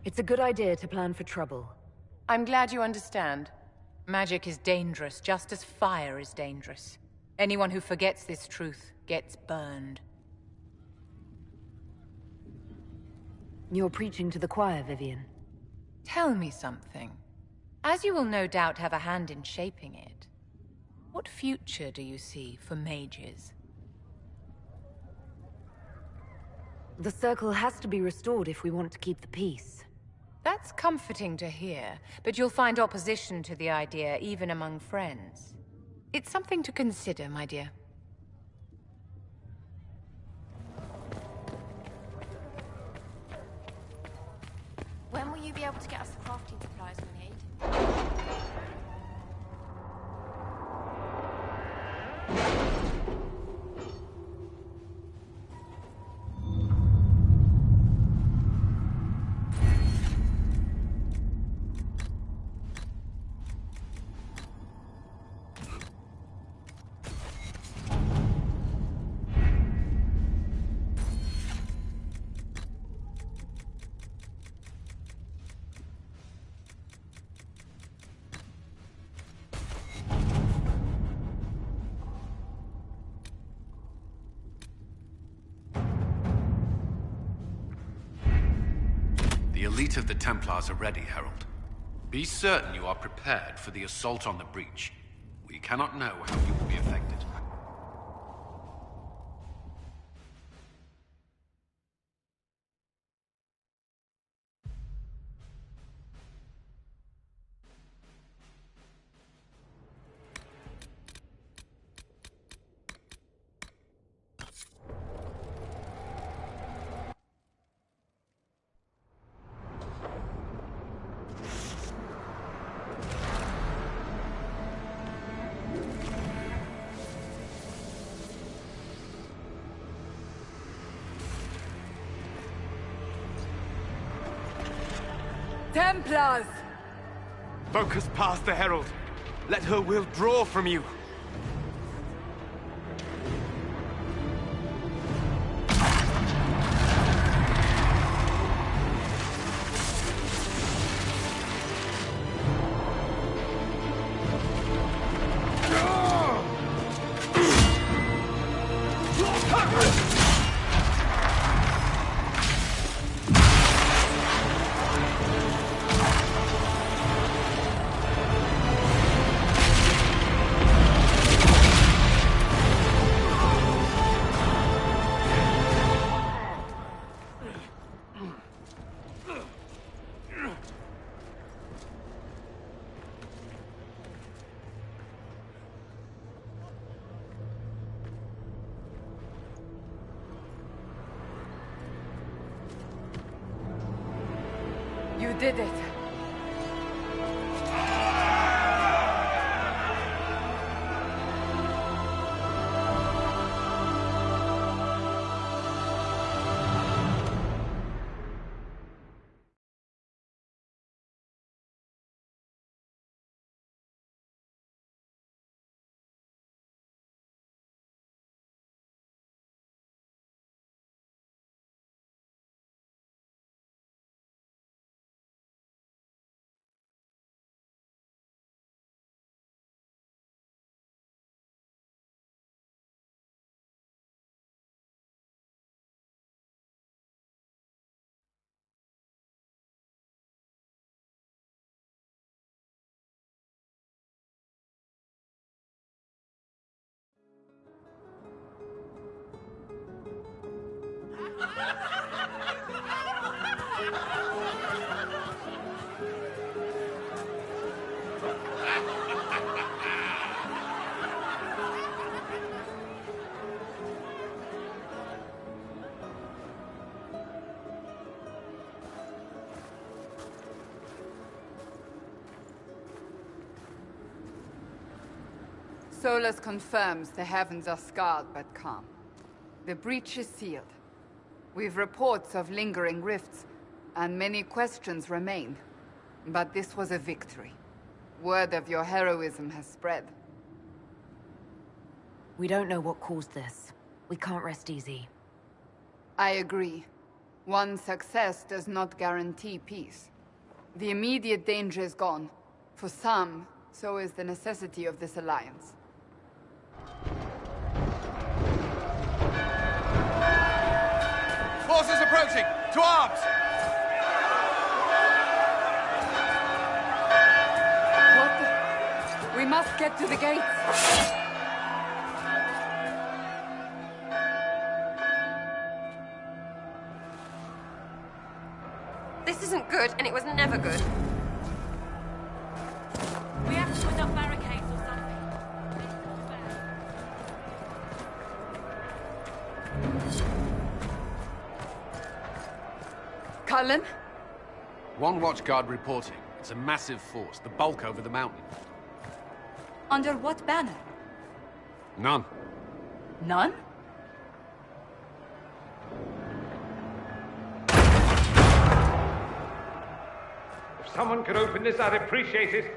Speaker 6: It's a good idea to plan for trouble.
Speaker 20: I'm glad you understand. Magic is dangerous, just as fire is dangerous. Anyone who forgets this truth gets burned.
Speaker 6: You're preaching to the choir, Vivian.
Speaker 20: Tell me something. As you will no doubt have a hand in shaping it, what future do you see for mages?
Speaker 6: The circle has to be restored if we want to keep the peace.
Speaker 20: That's comforting to hear, but you'll find opposition to the idea even among friends. It's something to consider, my dear.
Speaker 19: When will you be able to get us the crafting supplies we need?
Speaker 3: The elite of the Templars are ready, Herald. Be certain you are prepared for the assault on the breach. We cannot know how you will be affected.
Speaker 5: Templars!
Speaker 15: Focus past the Herald. Let her will draw from you.
Speaker 5: You did it. Solus confirms the heavens are scarred but calm. The breach is sealed. We've reports of lingering rifts, and many questions remain. But this was a victory. Word of your heroism has spread.
Speaker 6: We don't know what caused this. We can't rest easy.
Speaker 5: I agree. One success does not guarantee peace. The immediate danger is gone. For some, so is the necessity of this alliance.
Speaker 3: forces approaching! To arms!
Speaker 5: We must get to the gates.
Speaker 9: This isn't good, and it was never good.
Speaker 19: We have to put up barricades or something.
Speaker 5: Cullen?
Speaker 3: One watchguard reporting. It's a massive force, the bulk over the mountain.
Speaker 1: Under what banner?
Speaker 3: None.
Speaker 1: None?
Speaker 21: If someone could open this, I'd appreciate it.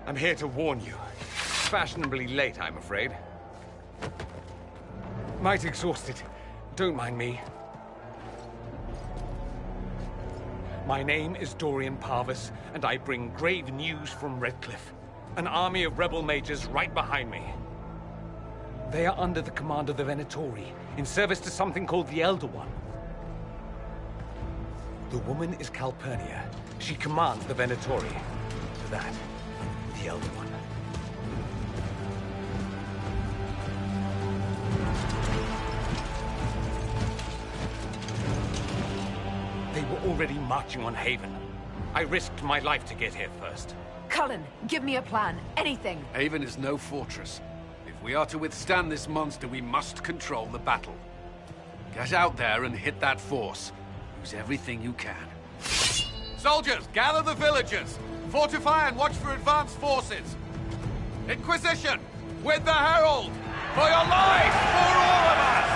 Speaker 12: I'm here to warn you. Fashionably late, I'm afraid. Might exhausted. Don't mind me. My name is Dorian Parvis, and I bring grave news from Redcliffe. An army of rebel mages right behind me. They are under the command of the Venatori, in service to something called the Elder One. The woman is Calpurnia. She commands the Venatori. To that, the Elder One. They were already marching on Haven. I risked my life to get here first.
Speaker 6: Cullen, give me a plan. Anything.
Speaker 3: Haven is no fortress. If we are to withstand this monster, we must control the battle. Get out there and hit that force. Use everything you can. Soldiers, gather the villagers! Fortify and watch for advanced forces! Inquisition! With the Herald! For your life! For all of us!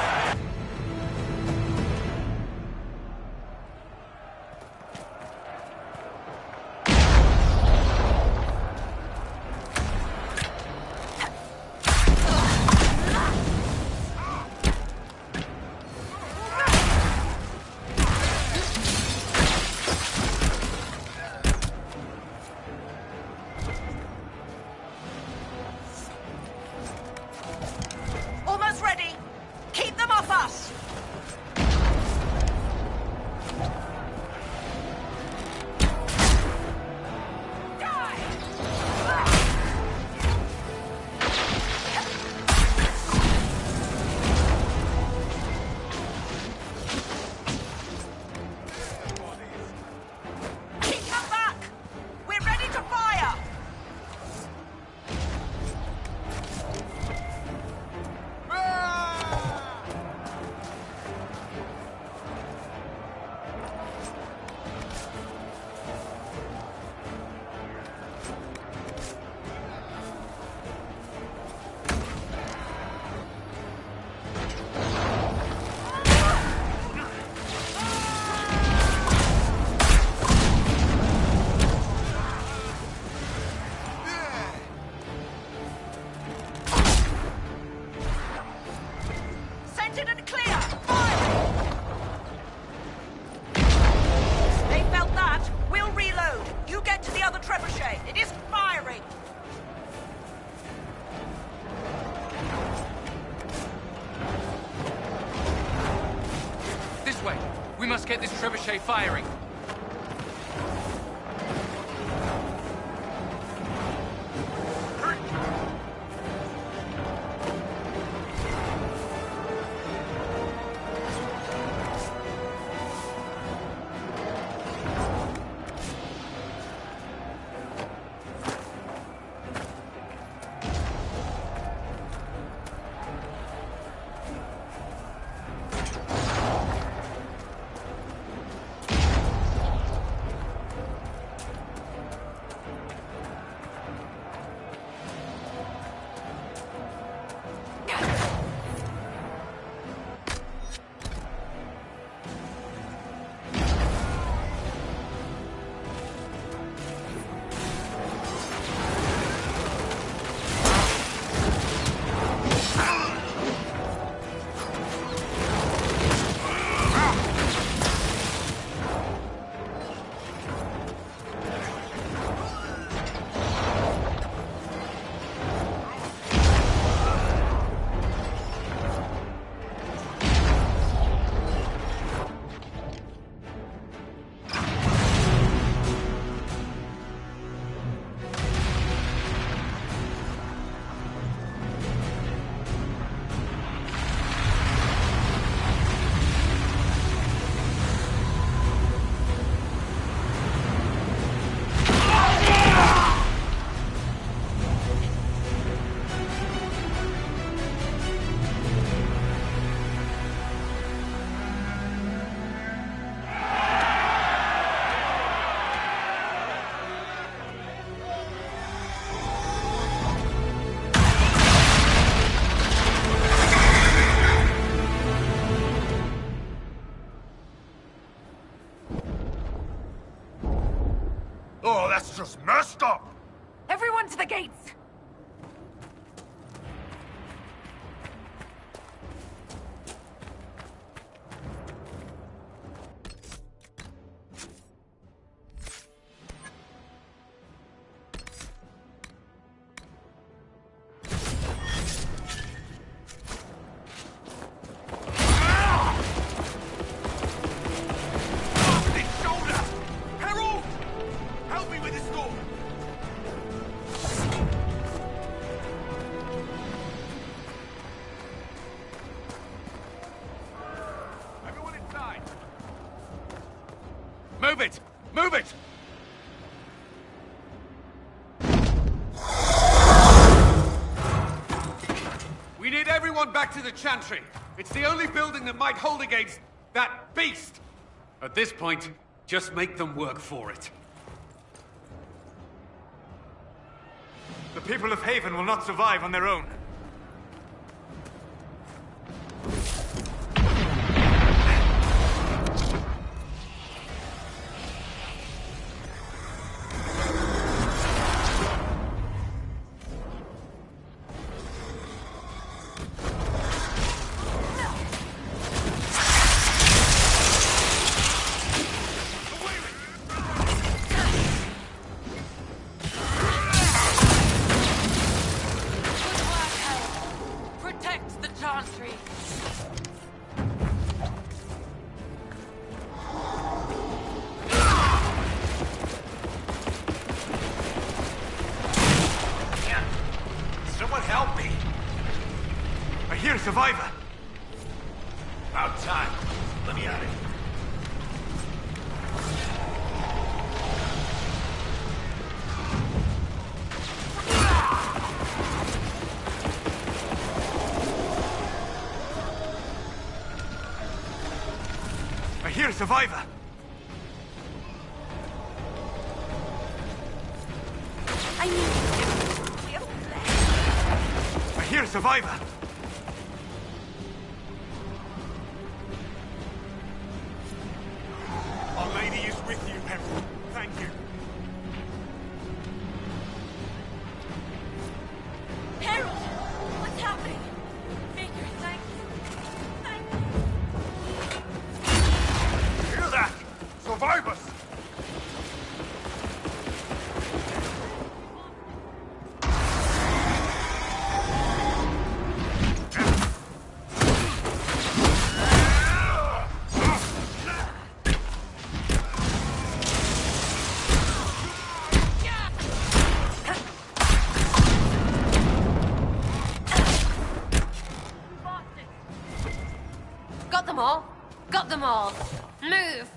Speaker 16: Almost ready. Keep them off us. Keep them back. We're ready to fire. Scented and clear! Fire! They felt that. We'll reload. You get to the other trebuchet. It isn't firing.
Speaker 3: This way! We must get this trebuchet firing!
Speaker 8: That's just messed up!
Speaker 6: Everyone to the gates!
Speaker 3: Move it! Move it! We need everyone back to the Chantry. It's the only building that might hold against that beast. At this point, just make them work for it.
Speaker 21: The people of Haven will not survive on their own. Survivor!
Speaker 13: About time. Let me at it.
Speaker 21: I hear a survivor! I hear a survivor!
Speaker 13: Our Lady is with you, Herald. Thank you.
Speaker 19: Harold! What's happening? Baker, thank you.
Speaker 8: Hear that? Survivors!
Speaker 9: Got them all! Move!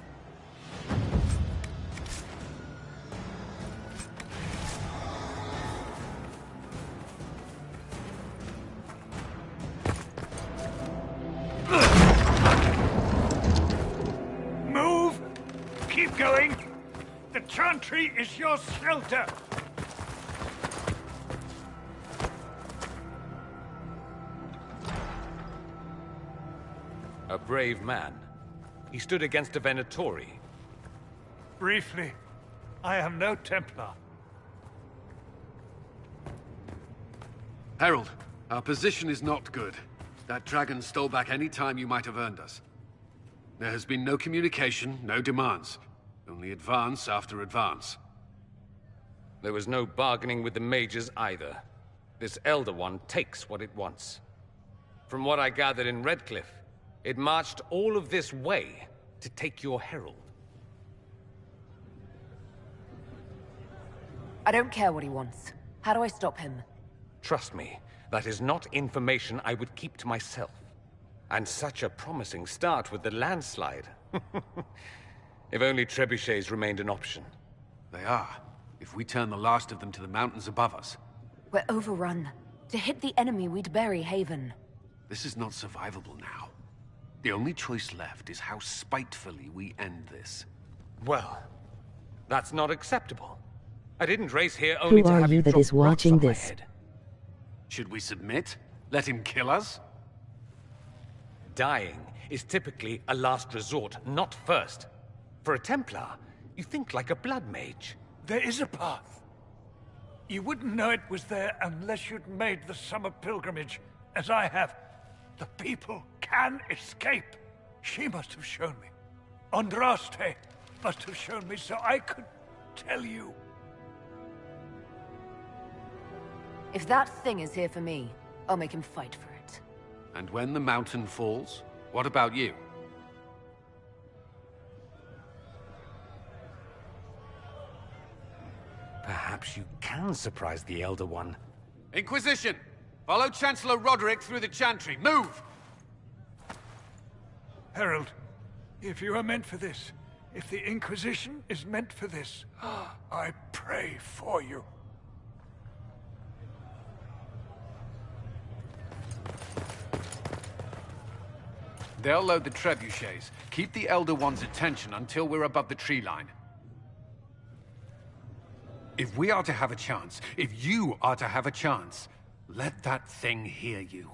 Speaker 21: Move! Keep going! The Chantry is your shelter!
Speaker 12: A brave man. He stood against a Venatori.
Speaker 21: Briefly, I am no Templar.
Speaker 3: Herald, our position is not good. That dragon stole back any time you might have earned us. There has been no communication, no demands. Only advance after advance.
Speaker 12: There was no bargaining with the mages either. This Elder One takes what it wants. From what I gathered in Redcliffe, it marched all of this way to take your herald.
Speaker 6: I don't care what he wants. How do I stop him?
Speaker 12: Trust me, that is not information I would keep to myself. And such a promising start with the landslide. If only trebuchets remained an option.
Speaker 3: They are. If we turn the last of them to the mountains above us.
Speaker 6: We're overrun. To hit the enemy, we'd bury Haven.
Speaker 3: This is not survivable now. The only choice left is how spitefully we end this.
Speaker 12: Well, that's not acceptable. I didn't race here only
Speaker 10: Who
Speaker 12: to
Speaker 10: are
Speaker 12: have
Speaker 10: you that
Speaker 12: drop
Speaker 10: is watching
Speaker 12: rocks on my
Speaker 10: this?
Speaker 12: head.
Speaker 3: Should we submit? Let him kill us?
Speaker 12: Dying is typically a last resort, not first. For a Templar, you think like a blood mage.
Speaker 21: There is a path. You wouldn't know it was there unless you'd made the summer pilgrimage, as I have. The people can escape. She must have shown me. Andraste must have shown me so I could tell you.
Speaker 6: If that thing is here for me, I'll make him fight for it.
Speaker 3: And when the mountain falls, what about you?
Speaker 2: Perhaps you can surprise the Elder One.
Speaker 3: Inquisition! Follow Chancellor Roderick through the Chantry. Move!
Speaker 21: Herald, if you are meant for this, if the Inquisition is meant for this, I pray for you.
Speaker 3: They'll load the trebuchets. Keep the Elder One's attention until we're above the tree line. If we are to have a chance, if you are to have a chance, let that thing hear you.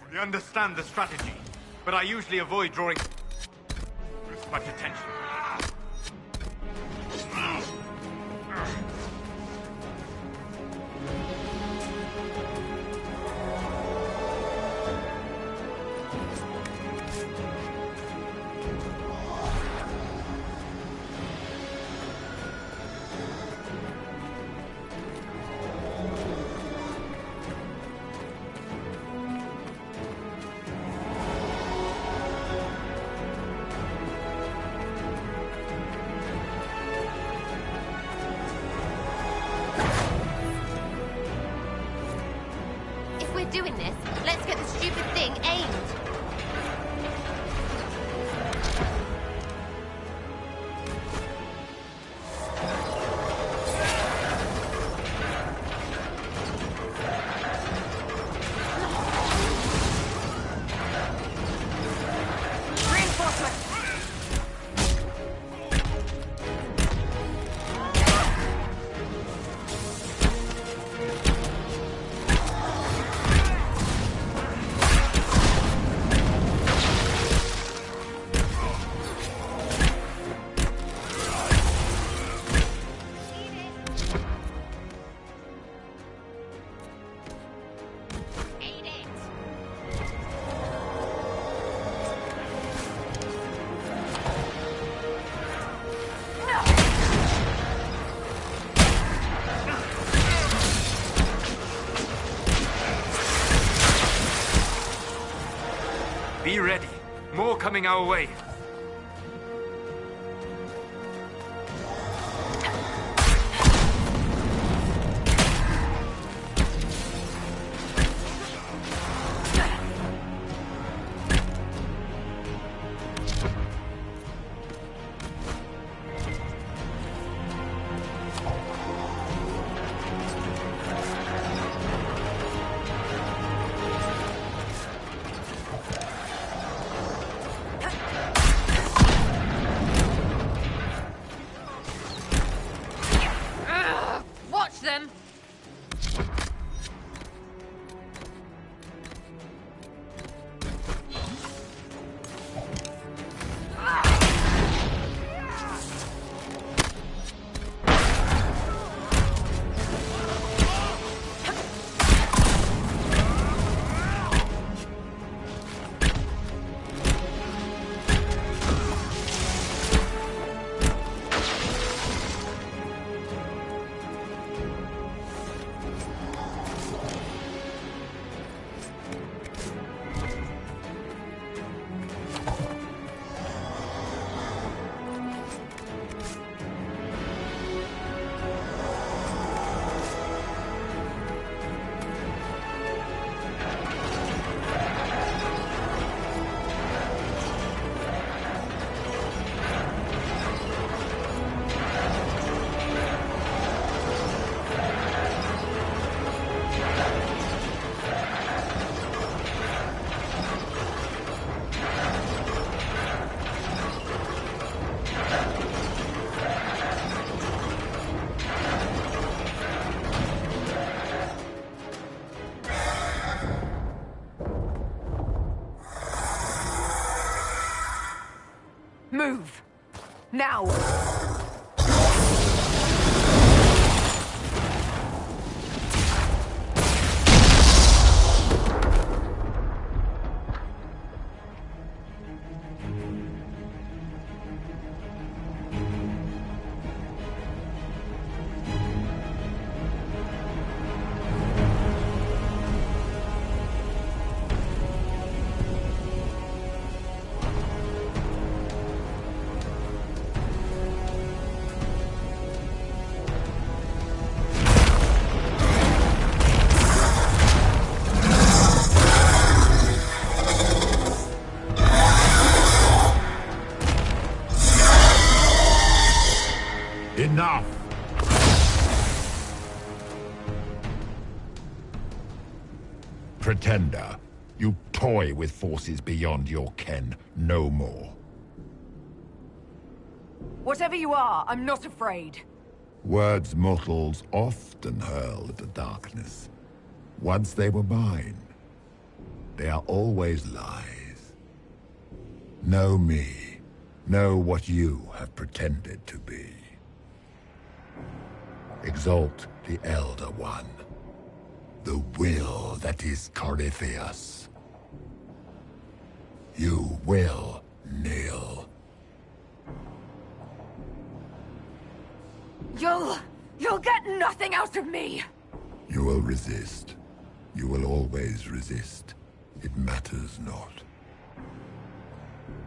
Speaker 10: I understand the strategy, but I usually avoid drawing this much attention.
Speaker 9: Doing this, let's get the stupid thing aimed.
Speaker 10: Be ready. More coming our way.
Speaker 6: Move! Now!
Speaker 13: Enough! Pretender, you toy with forces beyond your ken no more.
Speaker 6: Whatever you are, I'm not afraid.
Speaker 13: Words mortals often hurl at the darkness. Once they were mine, they are always lies. Know me. Know what you have pretended to be. Exalt the Elder One. The will that is Corypheus. You will kneel.
Speaker 6: You'll get nothing out of me!
Speaker 13: You will resist. You will always resist. It matters not.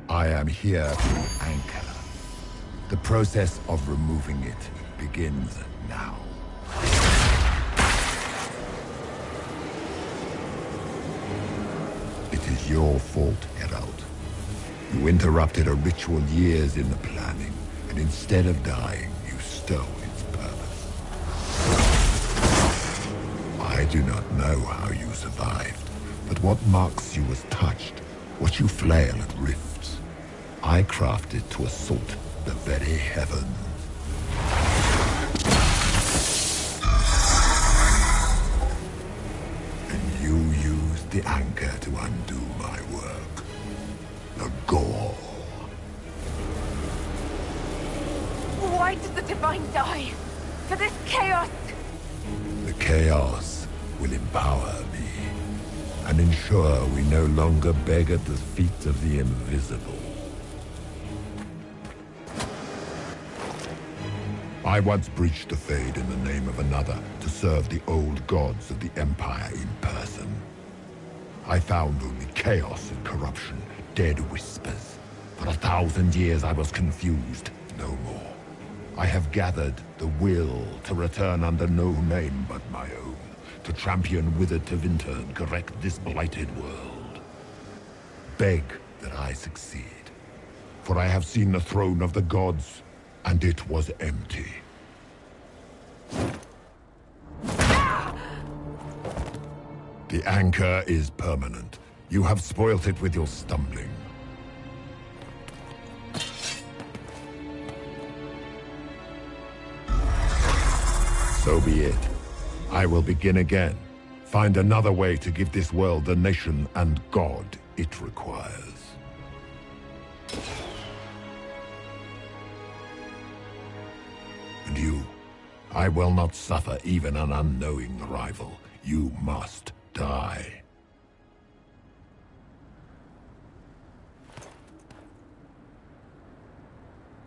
Speaker 13: I am here to anchor. The process of removing it begins now. It is your fault, Herald. You interrupted a ritual years in the planning, and instead of dying, you stole its purpose. I do not know how you survived, but what marks you as touched, what you flail at rifts, I crafted to assault the very heavens. And you used the anchor to undo my work. The gore.
Speaker 6: Why did the Divine die? For this chaos?
Speaker 13: The chaos will empower me and ensure we no longer beg at the feet of the invisible. I once breached the Fade in the name of another to serve the old gods of the Empire in person. I found only chaos and corruption, dead whispers. For 1,000 years I was confused, no more. I have gathered the will to return under no name but my own, to champion withered to winter and correct this blighted world. Beg that I succeed, for I have seen the throne of the gods, and it was empty. The anchor is permanent. You have spoilt it with your stumbling. So be it. I will begin again. Find another way to give this world the nation and God it requires. And you, I will not suffer even an unknowing rival. You must die.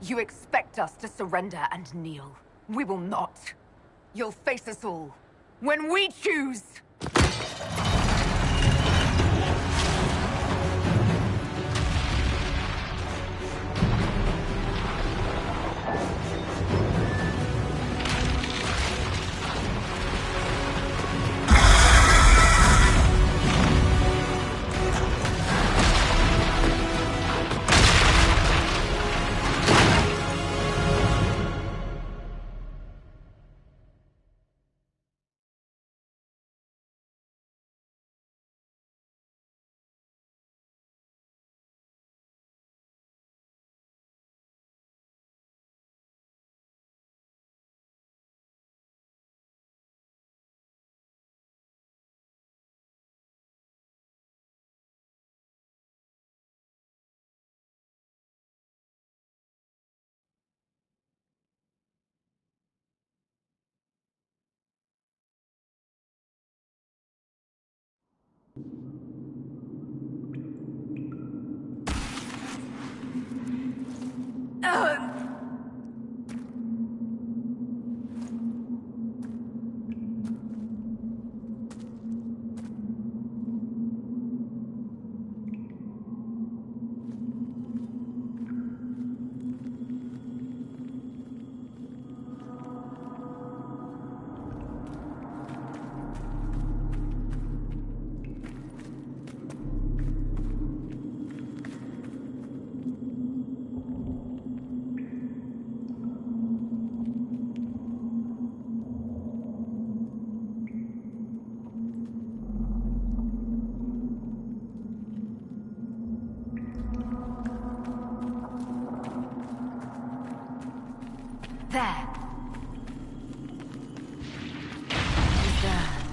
Speaker 6: You expect us to surrender and kneel. We will not. You'll face us all. When we choose! There. Who's there?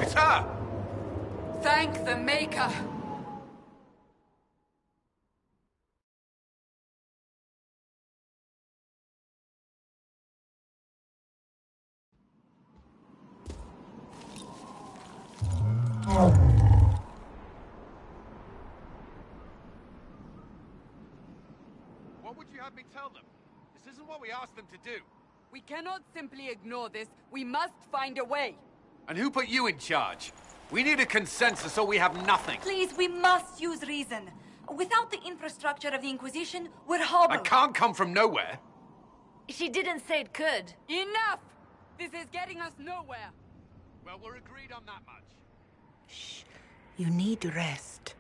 Speaker 3: It's her!
Speaker 5: Thank the Maker!
Speaker 3: What would you have me tell them? This isn't what we asked them to do.
Speaker 5: We cannot simply ignore this. We must find a way.
Speaker 3: And who put you in charge? We need a consensus or we have nothing.
Speaker 1: Please, we must use reason. Without the infrastructure of the Inquisition, we're hobbled.
Speaker 3: I can't come from nowhere.
Speaker 4: She didn't say it could.
Speaker 5: Enough! This is getting us nowhere.
Speaker 3: Well, we're agreed on that much.
Speaker 14: Shh. You need rest.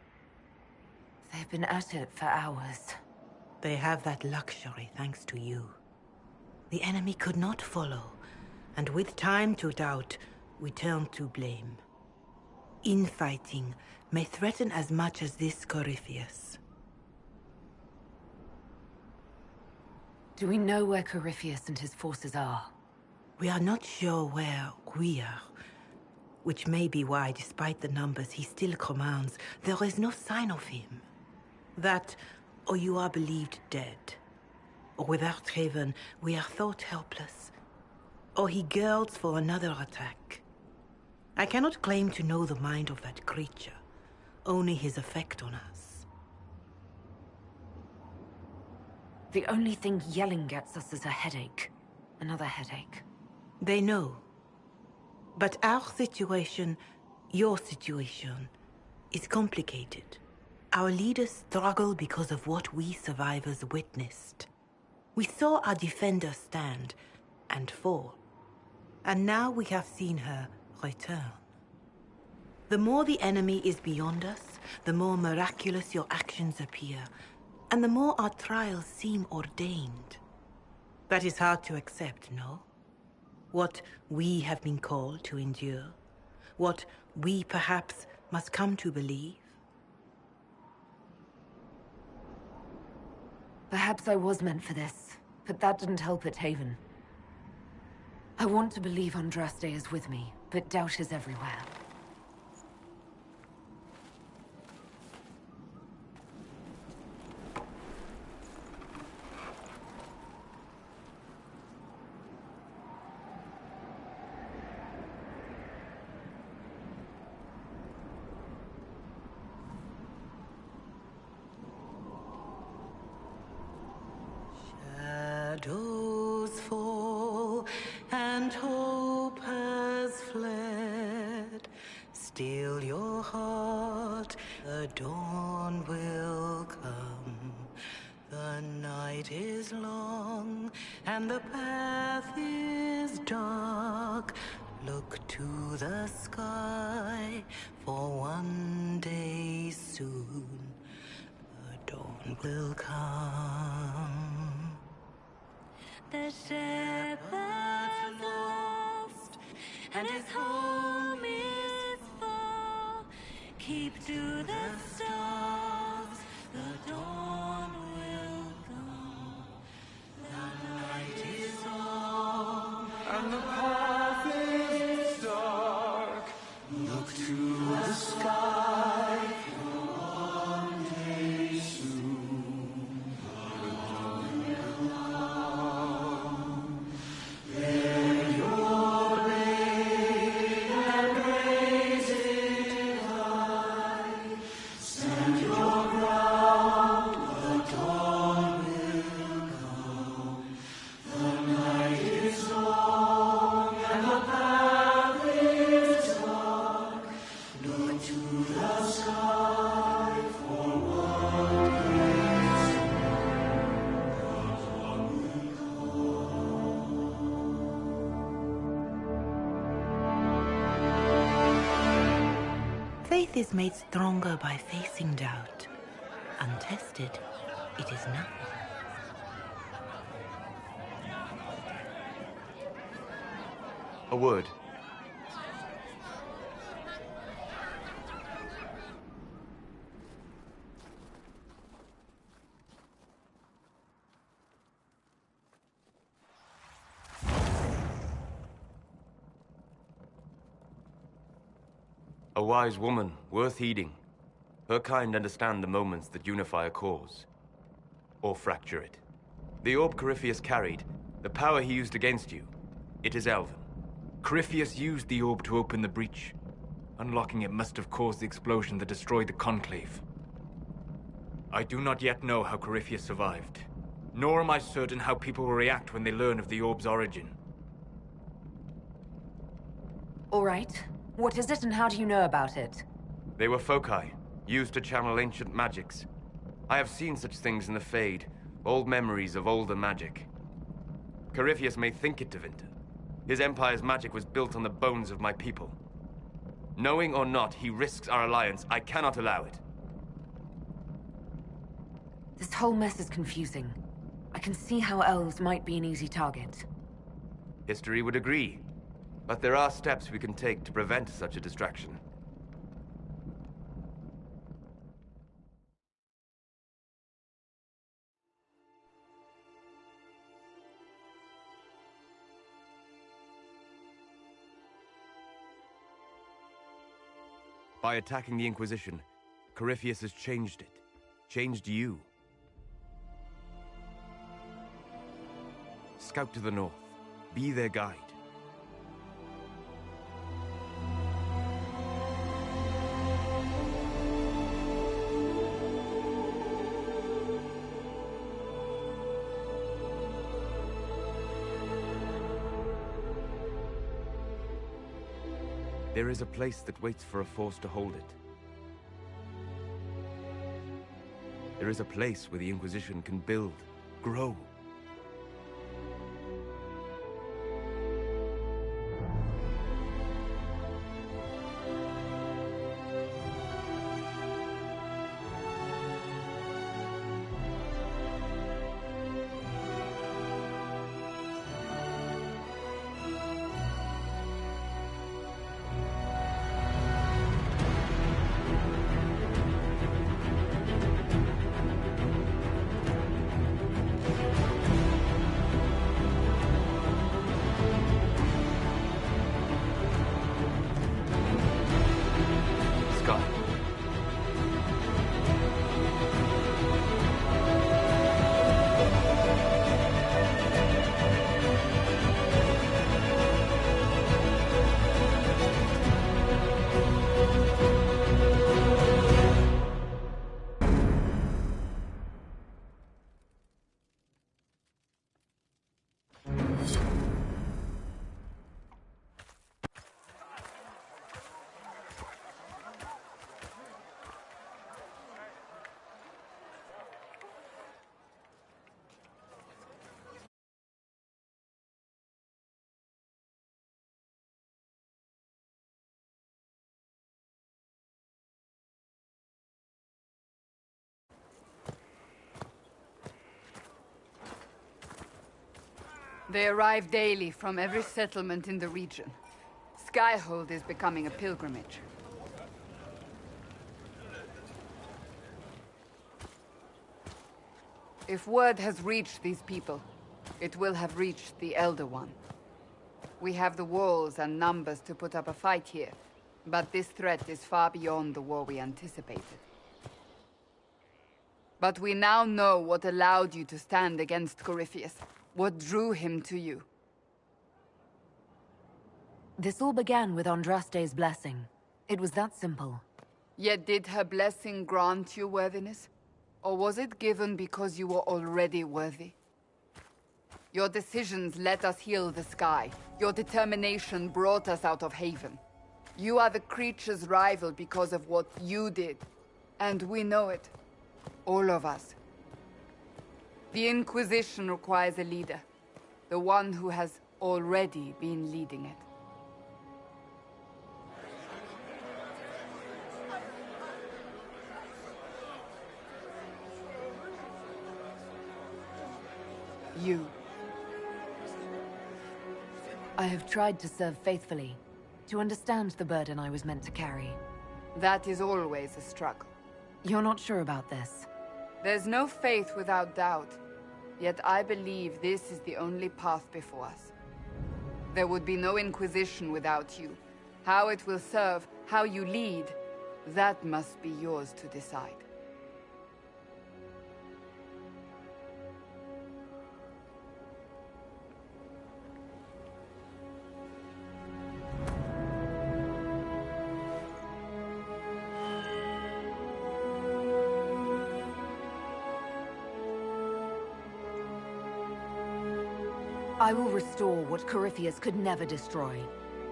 Speaker 6: They've been at it for hours.
Speaker 14: They have that luxury thanks to you. The enemy could not follow, and with time to doubt, we turn to blame. Infighting may threaten as much as this Corypheus.
Speaker 6: Do we know where Corypheus and his forces are?
Speaker 14: We are not sure where we are, which may be why, despite the numbers he still commands, there is no sign of him. That, or you are believed dead. Or without Haven, we are thought helpless. Or he girds for another attack. I cannot claim to know the mind of that creature, only his effect on us.
Speaker 6: The only thing yelling gets us is a headache. Another headache.
Speaker 14: They know. But our situation, your situation, is complicated. Our leaders struggle because of what we survivors witnessed. We saw our defender stand and fall. And now we have seen her return. The more the enemy is beyond us, the more miraculous your actions appear, and the more our trials seem ordained. That is hard to accept, no? What we have been called to endure, what we perhaps must come to believe.
Speaker 6: Perhaps I was meant for this, but that didn't help at Haven. I want to believe Andraste is with me, but doubt is everywhere.
Speaker 14: Shadows fall and hope has fled. Still your heart, the dawn will come. The night is long and the path is dark. Look to the sky, for one day soon the dawn will come.
Speaker 19: The shepherd's lost, and his home is far. Keep to the stars, the dawn will come. The night is long,
Speaker 15: and the path is dark. Look to the sky, for one day soon the dawn will come. Bear your blade and raise it high. Stand your ground, the dawn will come. The night is long and the path is dark. Look to the sky, for one day soon the dawn will
Speaker 14: Faith is made stronger by facing doubt. Untested, it is nothing.
Speaker 17: A word. A wise woman, worth heeding. Her kind understand the moments that unify a cause. Or fracture it. The orb Corypheus carried, the power he used against you, it is Elven. Corypheus used the orb to open the breach. Unlocking it must have caused the explosion that destroyed the Conclave. I do not yet know how Corypheus survived, nor am I certain how people will react when they learn of the orb's origin.
Speaker 6: All right. What is it and how do you know about it?
Speaker 17: They were foci, used to channel ancient magics. I have seen such things in the Fade, old memories of older magic. Corypheus may think it Tevinter. His empire's magic was built on the bones of my people. Knowing or not, he risks our alliance. I cannot allow it.
Speaker 6: This whole mess is confusing. I can see how elves might be an easy target.
Speaker 17: History would agree. But there are steps we can take to prevent such a distraction. By attacking the Inquisition, Corypheus has changed it. Changed you. Scout to the north. Be their guide. There is a place that waits for a force to hold it. There is a place where the Inquisition can build, grow.
Speaker 5: They arrive daily from every settlement in the region. Skyhold is becoming a pilgrimage. If word has reached these people, it will have reached the Elder One. We have the walls and numbers to put up a fight here, but this threat is far beyond the war we anticipated. But we now know what allowed you to stand against Corypheus. What drew him to you?
Speaker 6: This all began with Andraste's blessing. It was that simple.
Speaker 5: Yet did her blessing grant you worthiness? Or was it given because you were already worthy? Your decisions let us heal the sky. Your determination brought us out of Haven. You are the creature's rival because of what you did. And we know it. All of us. The Inquisition requires a leader. The one who has already been leading it.
Speaker 6: You. I have tried to serve faithfully, to understand the burden I was meant to carry.
Speaker 5: That is always a struggle.
Speaker 6: You're not sure about this?
Speaker 5: There's no faith without doubt. Yet I believe this is the only path before us. There would be no Inquisition without you. How it will serve, how you lead, that must be yours to decide.
Speaker 6: I will restore what Corypheus could never destroy.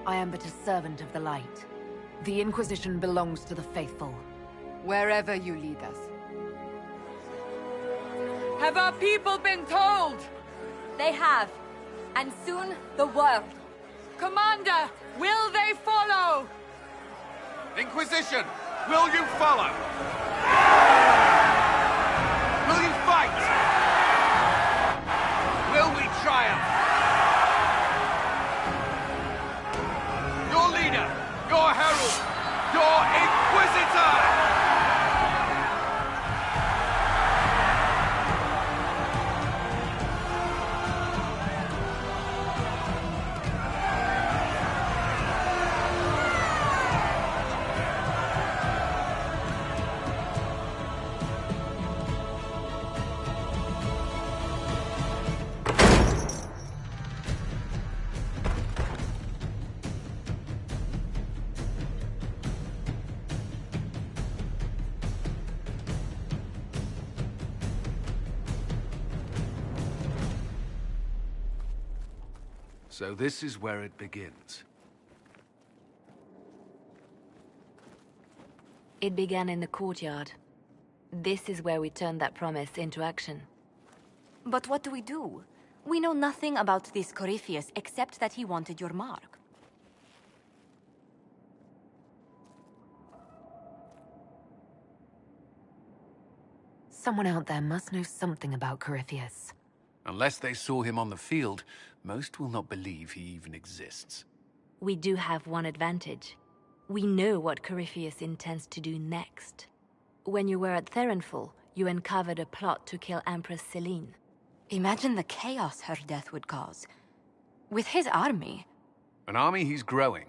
Speaker 6: I am but a servant of the light. The Inquisition belongs to the faithful.
Speaker 5: Wherever you lead us. Have our people been told?
Speaker 1: They have. And soon, the world.
Speaker 5: Commander, will they follow?
Speaker 3: Inquisition, will you follow? Will you fight? Will we triumph? Your leader, your herald, your Inquisitor! So this is where it begins.
Speaker 4: It began in the courtyard. This is where we turned that promise into action.
Speaker 1: But what do we do? We know nothing about this Corypheus except that he wanted your mark.
Speaker 6: Someone out there must know something about Corypheus.
Speaker 3: Unless they saw him on the field, most will not believe he even exists.
Speaker 4: We do have one advantage. We know what Corypheus intends to do next. When you were at Therenfall, you uncovered a plot to kill Empress Celine.
Speaker 1: Imagine the chaos her death would cause. With his army.
Speaker 3: An army he's growing.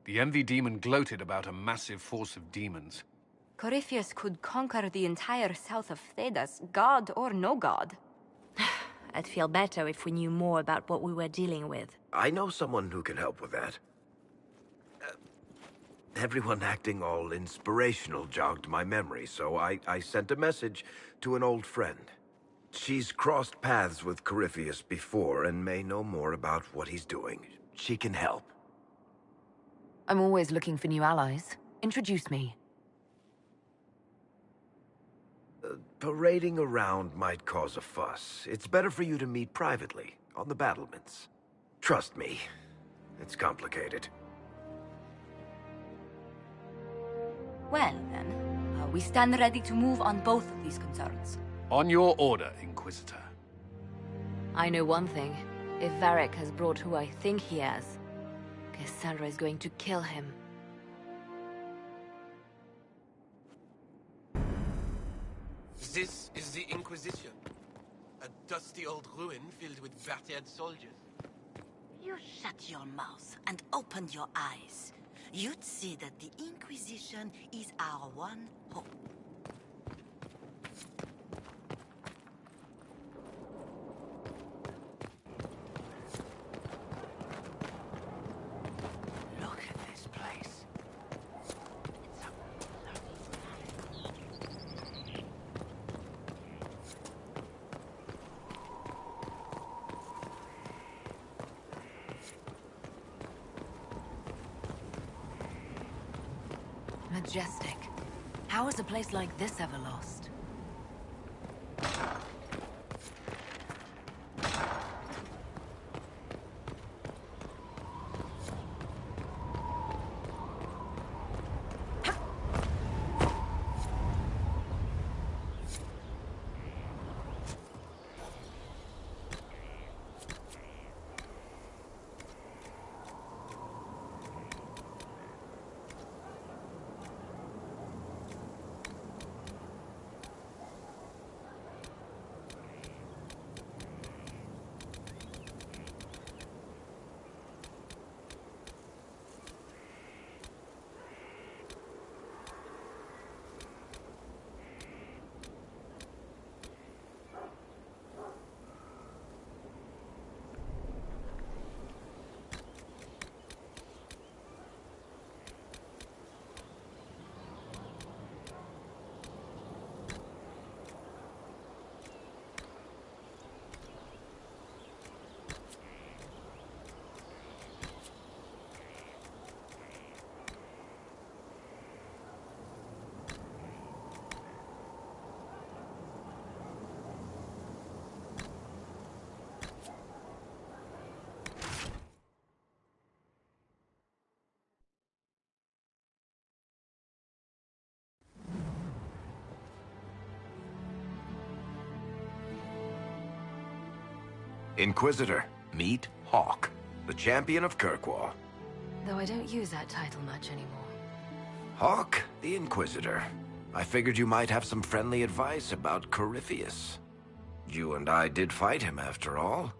Speaker 3: The Envy Demon gloated about a massive force of demons.
Speaker 1: Corypheus could conquer the entire south of Thedas, god or no god.
Speaker 4: I'd feel better if we knew more about what we were dealing with.
Speaker 7: I know someone who can help with that. Everyone acting all inspirational jogged my memory, so I sent a message to an old friend. She's crossed paths with Corypheus before and may know more about what he's doing. She can help.
Speaker 6: I'm always looking for new allies. Introduce me.
Speaker 7: Parading around might cause a fuss. It's better for you to meet privately, on the battlements. Trust me, it's complicated.
Speaker 1: Well, then, we stand ready to move on both of these concerns.
Speaker 3: On your order, Inquisitor.
Speaker 4: I know one thing. If Varric has brought who I think he has, Cassandra is going to kill him.
Speaker 11: This is the Inquisition. A dusty old ruin filled with battered soldiers.
Speaker 16: You shut your mouth and open your eyes. You'd see that the Inquisition is our one hope.
Speaker 11: Look at this place.
Speaker 6: Majestic. How is a place like this ever lost?
Speaker 7: Inquisitor, meet Hawk, the champion of Kirkwall.
Speaker 6: Though I don't use that title much anymore.
Speaker 7: Hawk, the Inquisitor. I figured you might have some friendly advice about Corypheus. You and I did fight him, after all.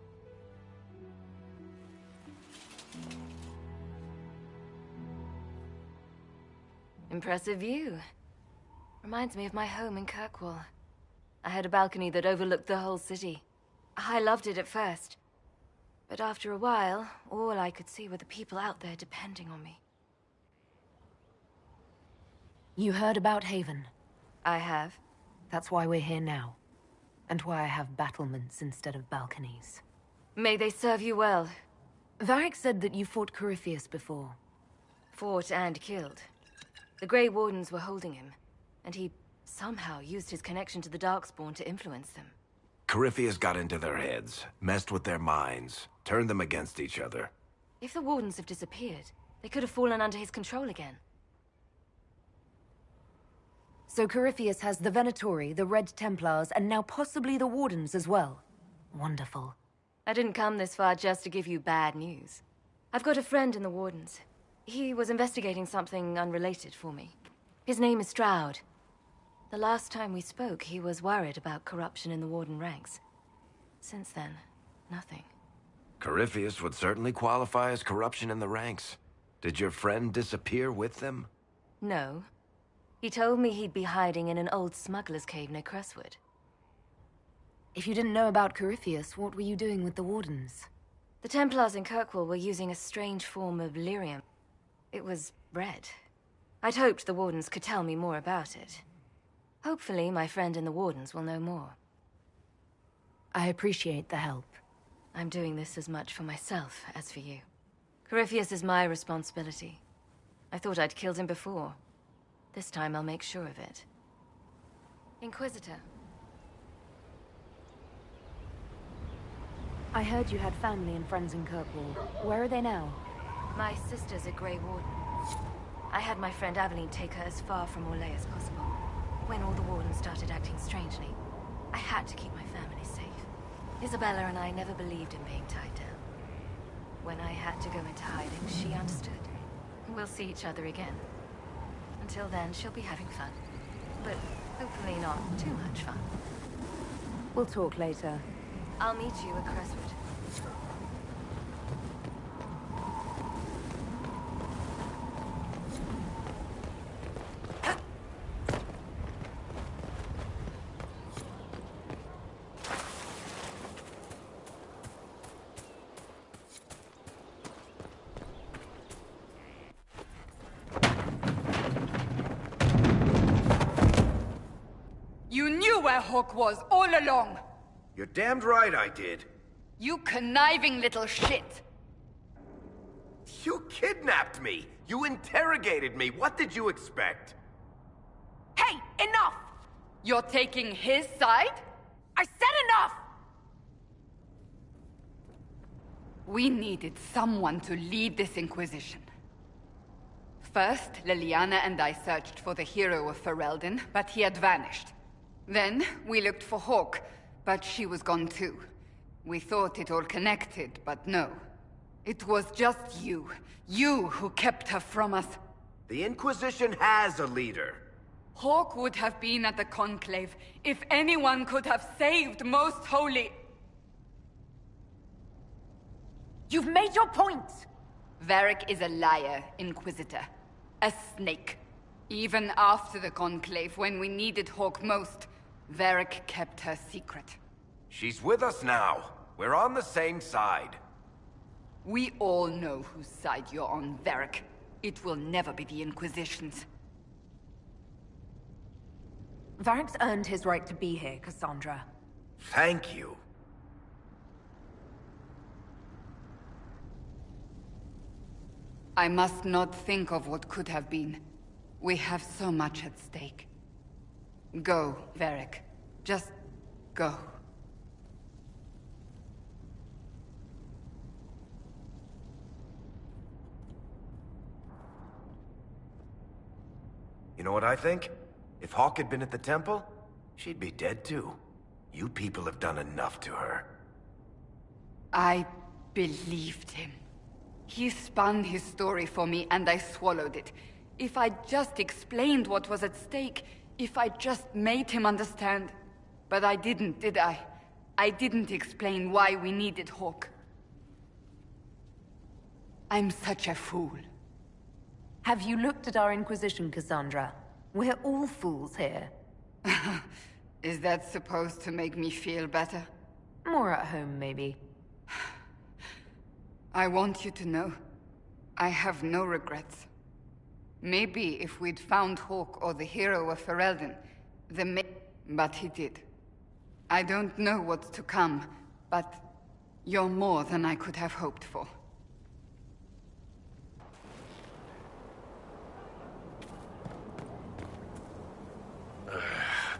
Speaker 4: Impressive view. Reminds me of my home in Kirkwall. I had a balcony that overlooked the whole city. I loved it at first. But after a while, all I could see were the people out there depending on me.
Speaker 6: You heard about Haven?
Speaker 4: I have.
Speaker 6: That's why we're here now. And why I have battlements instead of balconies.
Speaker 4: May they serve you well.
Speaker 6: Varric said that you fought Corypheus before.
Speaker 4: Fought and killed. The Grey Wardens were holding him, and he somehow used his connection to the Darkspawn to influence them.
Speaker 7: Corypheus got into their heads, messed with their minds, turned them against each other.
Speaker 4: If the Wardens have disappeared, they could have fallen under his control again.
Speaker 6: So Corypheus has the Venatori, the Red Templars, and now possibly the Wardens as well. Wonderful.
Speaker 4: I didn't come this far just to give you bad news. I've got a friend in the Wardens. He was investigating something unrelated for me. His name is Stroud. The last time we spoke, he was worried about corruption in the Warden ranks. Since then, nothing.
Speaker 7: Corypheus would certainly qualify as corruption in the ranks. Did your friend disappear with them?
Speaker 4: No. He told me he'd be hiding in an old smuggler's cave near Crestwood.
Speaker 6: If you didn't know about Corypheus, what were you doing with the Wardens?
Speaker 4: The Templars in Kirkwall were using a strange form of lyrium. It was red. I'd hoped the Wardens could tell me more about it. Hopefully, my friend in the Wardens will know more.
Speaker 6: I appreciate the help.
Speaker 1: I'm doing this as much for myself as for you. Corypheus is my responsibility. I thought I'd killed him before. This time I'll make sure of it. Inquisitor.
Speaker 6: I heard you had family and friends in Kirkwall. Where are they now?
Speaker 1: My sister's a Grey Warden. I had my friend Aveline take her as far from Orlais as possible. When all the Wardens started acting strangely, I had to keep my family safe. Isabella and I never believed in being tied down. When I had to go into hiding, she understood. We'll see each other again. Until then, she'll be having fun. But hopefully not too much fun.
Speaker 6: We'll talk later.
Speaker 1: I'll meet you at Crestwood.
Speaker 5: You knew where Hawk was all along!
Speaker 7: You're damned right I did.
Speaker 5: You conniving little shit!
Speaker 7: You kidnapped me! You interrogated me! What did you expect?
Speaker 5: Hey, enough! You're taking his side? I said enough! We needed someone to lead this Inquisition. First, Liliana and I searched for the hero of Ferelden, but he had vanished. Then, we looked for Hawk, but she was gone too. We thought it all connected, but no. It was just you. You who kept her from us.
Speaker 7: The Inquisition has a leader.
Speaker 5: Hawk would have been at the Conclave if anyone could have saved Most Holy...
Speaker 6: You've made your point!
Speaker 5: Varric is a liar, Inquisitor. A snake. Even after the Conclave, when we needed Hawk most, Varric kept her secret.
Speaker 7: She's with us now. We're on the same side.
Speaker 5: We all know whose side you're on, Varric. It will never be the Inquisition's.
Speaker 6: Varric's earned his right to be here, Cassandra.
Speaker 7: Thank you.
Speaker 5: I must not think of what could have been. We have so much at stake. Go, Varric. Just go.
Speaker 7: You know what I think? If Hawk had been at the temple, she'd be dead too. You people have done enough to her.
Speaker 5: I believed him. He spun his story for me and I swallowed it. If I just explained what was at stake, if I just made him understand. But I didn't, did I? I didn't explain why we needed Hawk. I'm such a fool.
Speaker 6: Have you looked at our Inquisition, Cassandra? We're all fools here.
Speaker 5: Is that supposed to make me feel better?
Speaker 6: More at home, maybe.
Speaker 5: I want you to know, I have no regrets. Maybe if we'd found Hawk or the hero of Ferelden, but he did. I don't know what's to come, but you're more than I could have hoped for.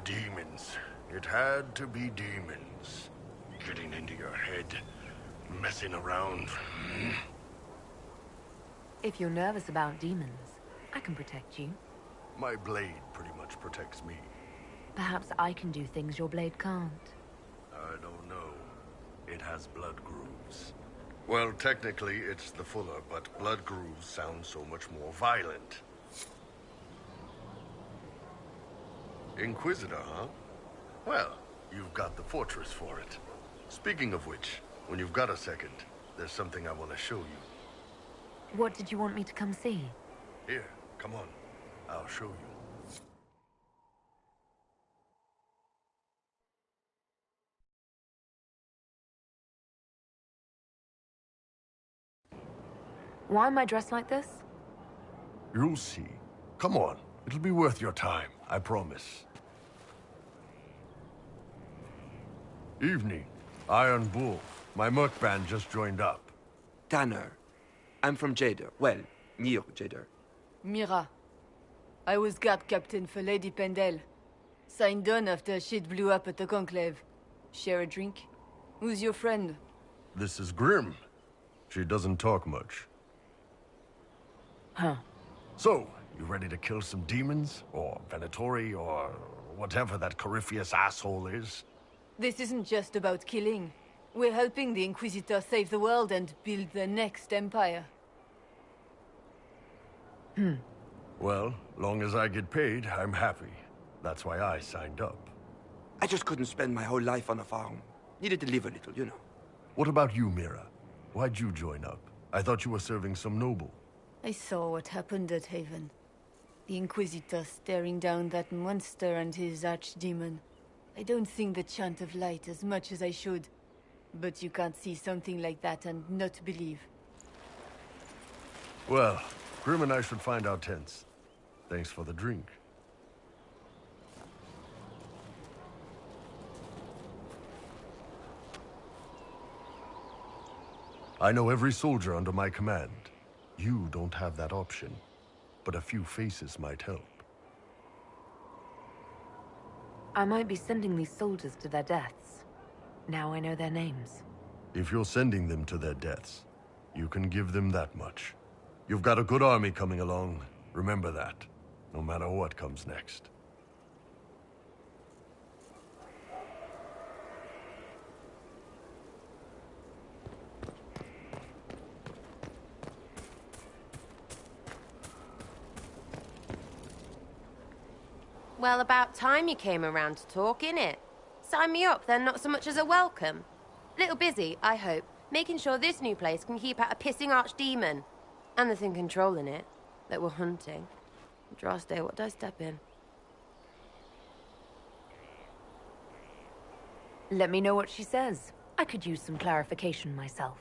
Speaker 8: Demons. It had to be demons. Getting into your head. Messing around.
Speaker 6: If you're nervous about demons, I can protect you.
Speaker 8: My blade pretty much protects me.
Speaker 6: Perhaps I can do things your blade can't.
Speaker 8: I don't know. It has blood grooves. Well, technically it's the fuller, but blood grooves sound so much more violent. Inquisitor, huh? Well, you've got the fortress for it. Speaking of which, when you've got a second, there's something I want to show you.
Speaker 6: What did you want me to come see?
Speaker 8: Here, come on. I'll show you.
Speaker 6: Why am I dressed like this?
Speaker 8: You'll see. Come on. It'll be worth your time, I promise. Evening.
Speaker 7: Iron Bull. My merc band just joined up.
Speaker 18: Tanner. I'm from Jader. Well, near Jader.
Speaker 6: Mira. I was guard captain for Lady Pendel. Signed on after shit blew up at the Conclave. Share a drink? Who's your friend?
Speaker 8: This is Grim. She doesn't talk much.
Speaker 6: Huh.
Speaker 8: So, you ready to kill some demons? Or Venatori, or whatever that Corypheus asshole is?
Speaker 6: This isn't just about killing. We're helping the Inquisitor save the world and build the next empire.
Speaker 8: Well, long as I get paid, I'm happy. That's why I signed up.
Speaker 18: I just couldn't spend my whole life on a farm. Needed to live a little, you know.
Speaker 8: What about you, Mira? Why'd you join up? I thought you were serving some noble.
Speaker 6: I saw what happened at Haven. The Inquisitor staring down that monster and his archdemon. I don't sing the chant of light as much as I should. But you can't see something like that and not believe.
Speaker 8: Well, Grim and I should find our tents. Thanks for the drink. I know every soldier under my command. You don't have that option, but a few faces might help.
Speaker 4: I might be sending these soldiers to their deaths. Now I know their names.
Speaker 8: If you're sending them to their deaths, you can give them that much. You've got a good army coming along. Remember that, no matter what comes next.
Speaker 9: Well, about time you came around to talk, innit? Sign me up, then not so much as a welcome. Little busy, I hope, making sure this new place can keep out a pissing archdemon. And the thing controlling it, that we're hunting. Draste, what did I step in?
Speaker 4: Let me know what she says. I could use some clarification myself.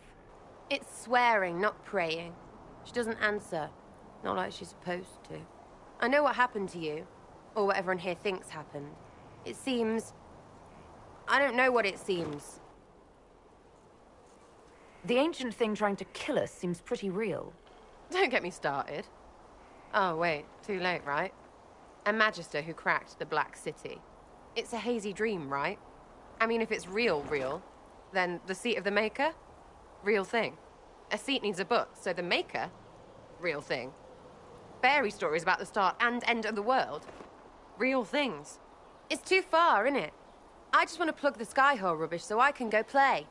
Speaker 9: It's swearing, not praying. She doesn't answer. Not like she's supposed to. I know what happened to you. Or what everyone here thinks happened. It seems... I don't know what it seems.
Speaker 4: The ancient thing trying to kill us seems pretty real.
Speaker 9: Don't get me started. Oh, wait. Too late, right? A Magister who cracked the Black City. It's a hazy dream, right? I mean, if it's real, then the seat of the Maker? Real thing. A seat needs a book, so the Maker? Real thing. Fairy stories about the start and end of the world? Real things. It's too far, innit? I just want to plug the Skyhole rubbish so I can go play.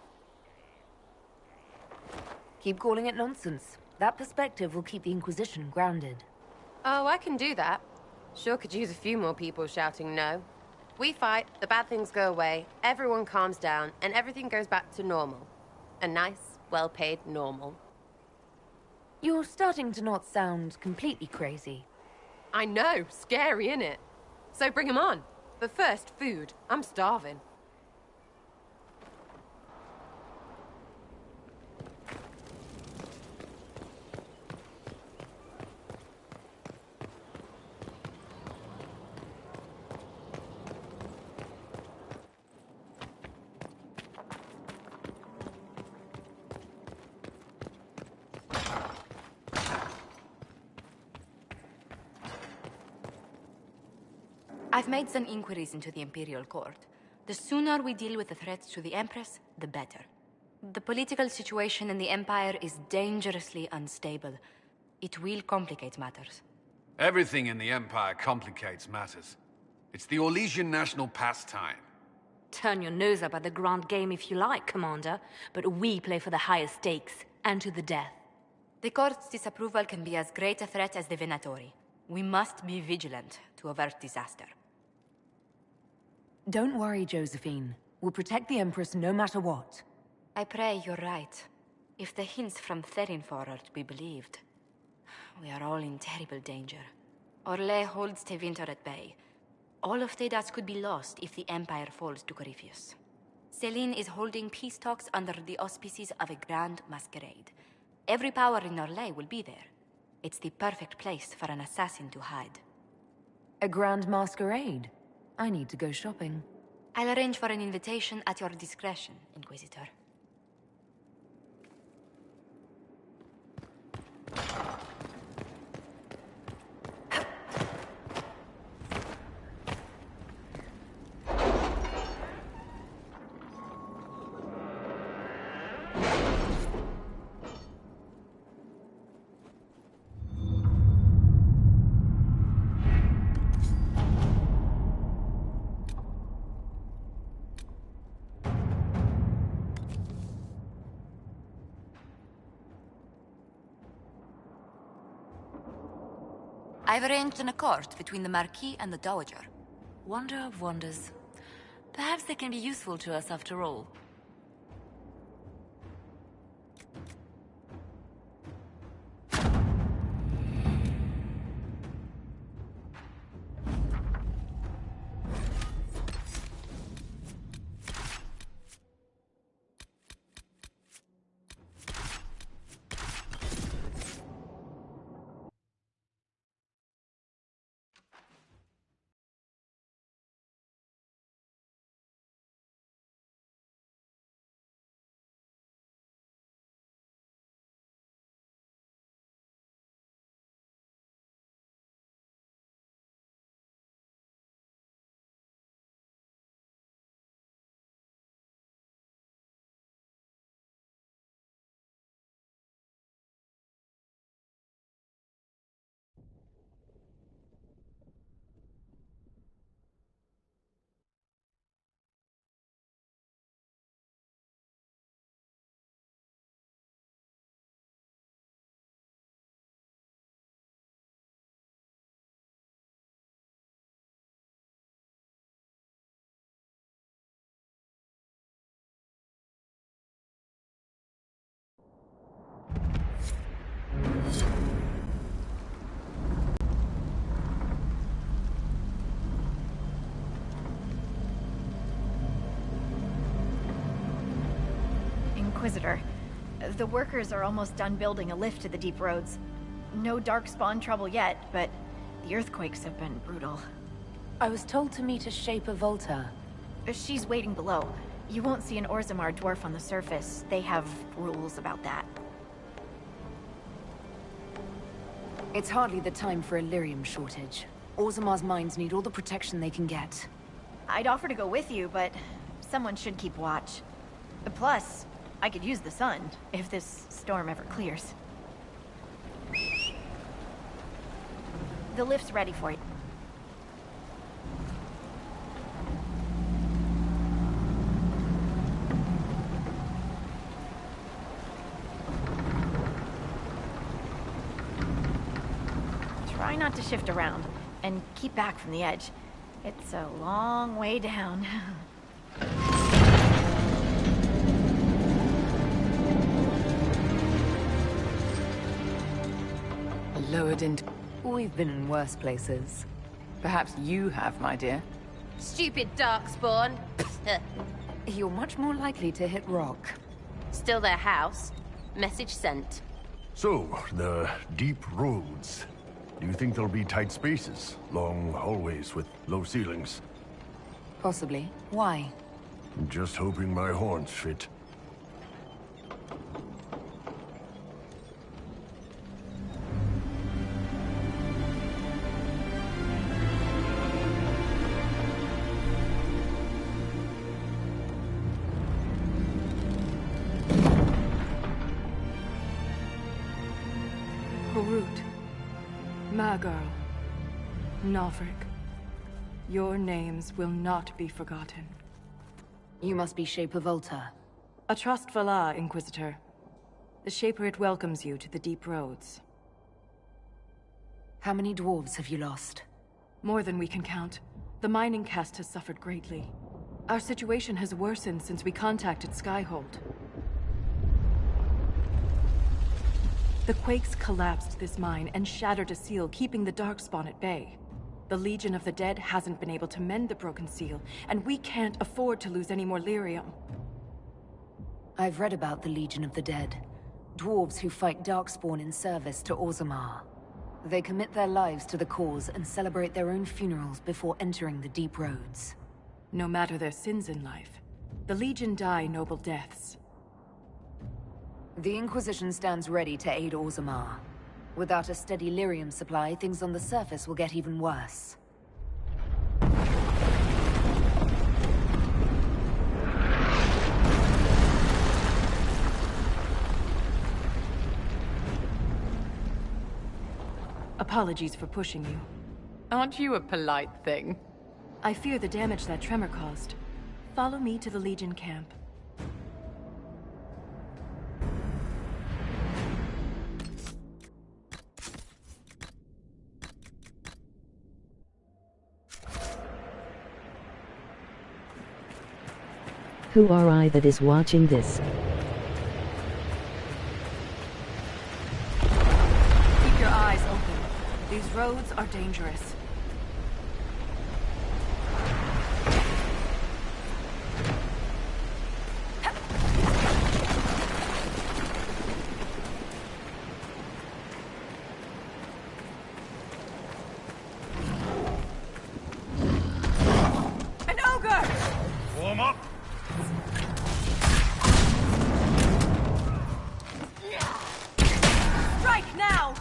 Speaker 4: Keep calling it nonsense. That perspective will keep the Inquisition grounded.
Speaker 9: Oh, I can do that. Sure could use a few more people shouting no. We fight, the bad things go away, everyone calms down, and everything goes back to normal. A nice, well-paid normal.
Speaker 4: You're starting to not sound completely crazy.
Speaker 9: I know, scary, innit? So bring 'em on. But first, food. I'm starving.
Speaker 1: I've made some inquiries into the Imperial Court. The sooner we deal with the threats to the Empress, the better. The political situation in the Empire is dangerously unstable. It will complicate matters.
Speaker 3: Everything in the Empire complicates matters. It's the Orlesian national pastime.
Speaker 4: Turn your nose up at the grand game if you like, Commander, but we play for the highest stakes, and to the death.
Speaker 1: The Court's disapproval can be as great a threat as the Venatori. We must be vigilant to avert disaster.
Speaker 6: Don't worry, Josephine. We'll protect the Empress no matter what.
Speaker 1: I pray you're right. If the hints from Therinfor are to be believed, we are all in terrible danger. Orlais holds Tevinter at bay. All of Tedas could be lost if the Empire falls to Corypheus. Celine is holding peace talks under the auspices of a grand masquerade. Every power in Orlais will be there. It's the perfect place for an assassin to hide.
Speaker 6: A grand masquerade? I need to go shopping.
Speaker 1: I'll arrange for an invitation at your discretion, Inquisitor. I've arranged an accord between the Marquis and the Dowager.
Speaker 4: Wonder of wonders. Perhaps they can be useful to us after all.
Speaker 20: Inquisitor, the workers are almost done building a lift to the deep roads. No darkspawn trouble yet, but the earthquakes have been brutal.
Speaker 6: I was told to meet a Shaper Volta.
Speaker 20: She's waiting below. You won't see an Orzammar dwarf on the surface. They have rules about that.
Speaker 6: It's hardly the time for a lyrium shortage. Orzammar's mines need all the protection they can get.
Speaker 20: I'd offer to go with you, but someone should keep watch. Plus, I could use the sun, if this storm ever clears. The lift's ready for you. Try not to shift around, and keep back from the edge. It's a long way down.
Speaker 6: Lowered into... We've been in worse places. Perhaps you have, my dear.
Speaker 9: Stupid darkspawn.
Speaker 6: You're much more likely to hit rock.
Speaker 9: Still their house. Message sent.
Speaker 8: So, the deep roads. Do you think there'll be tight spaces? Long hallways with low ceilings?
Speaker 6: Possibly. Why?
Speaker 8: Just hoping my horns fit.
Speaker 22: Magirl, Navrik, your names will not be forgotten.
Speaker 6: You must be Shaper Volta.
Speaker 22: A trustful Inquisitor. The Shaper it welcomes you to the deep roads.
Speaker 6: How many dwarves have you lost?
Speaker 22: More than we can count. The mining caste has suffered greatly. Our situation has worsened since we contacted Skyhold. The quakes collapsed this mine and shattered a seal, keeping the Darkspawn at bay. The Legion of the Dead hasn't been able to mend the broken seal, and we can't afford to lose any more lyrium.
Speaker 6: I've read about the Legion of the Dead. Dwarves who fight Darkspawn in service to Orzammar. They commit their lives to the cause and celebrate their own funerals before entering the deep roads.
Speaker 22: No matter their sins in life, the Legion die noble deaths.
Speaker 6: The Inquisition stands ready to aid Orzammar. Without a steady lyrium supply, things on the surface will get even worse.
Speaker 22: Apologies for pushing you.
Speaker 9: Aren't you a polite thing?
Speaker 22: I fear the damage that tremor caused. Follow me to the Legion camp.
Speaker 2: Who are I that is watching this?
Speaker 22: Keep your eyes open. These roads are dangerous.
Speaker 6: An ogre!
Speaker 10: Warm up.
Speaker 6: Strike now!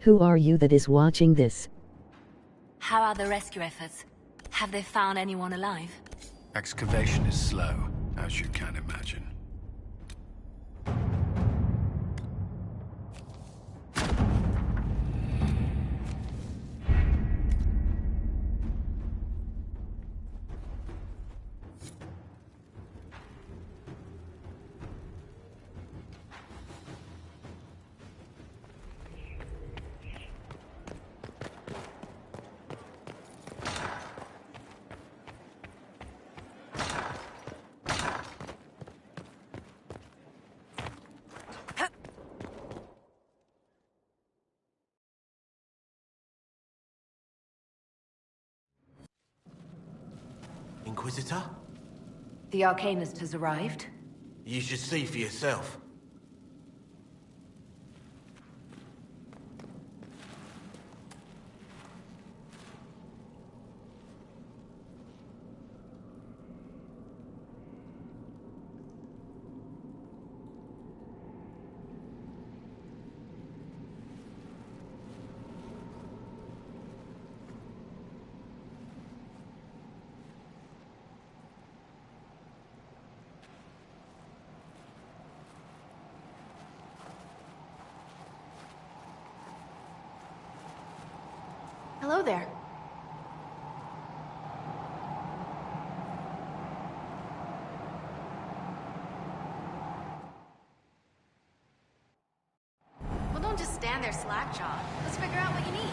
Speaker 2: Who are you that is watching this?
Speaker 4: How are the rescue efforts? Have they found anyone alive?
Speaker 3: Excavation is slow, as you can imagine.
Speaker 11: Inquisitor?
Speaker 6: The Arcanist has arrived.
Speaker 11: You should see for yourself.
Speaker 20: Hello there. Well, don't just stand there slack-jawed. Let's figure out what you need.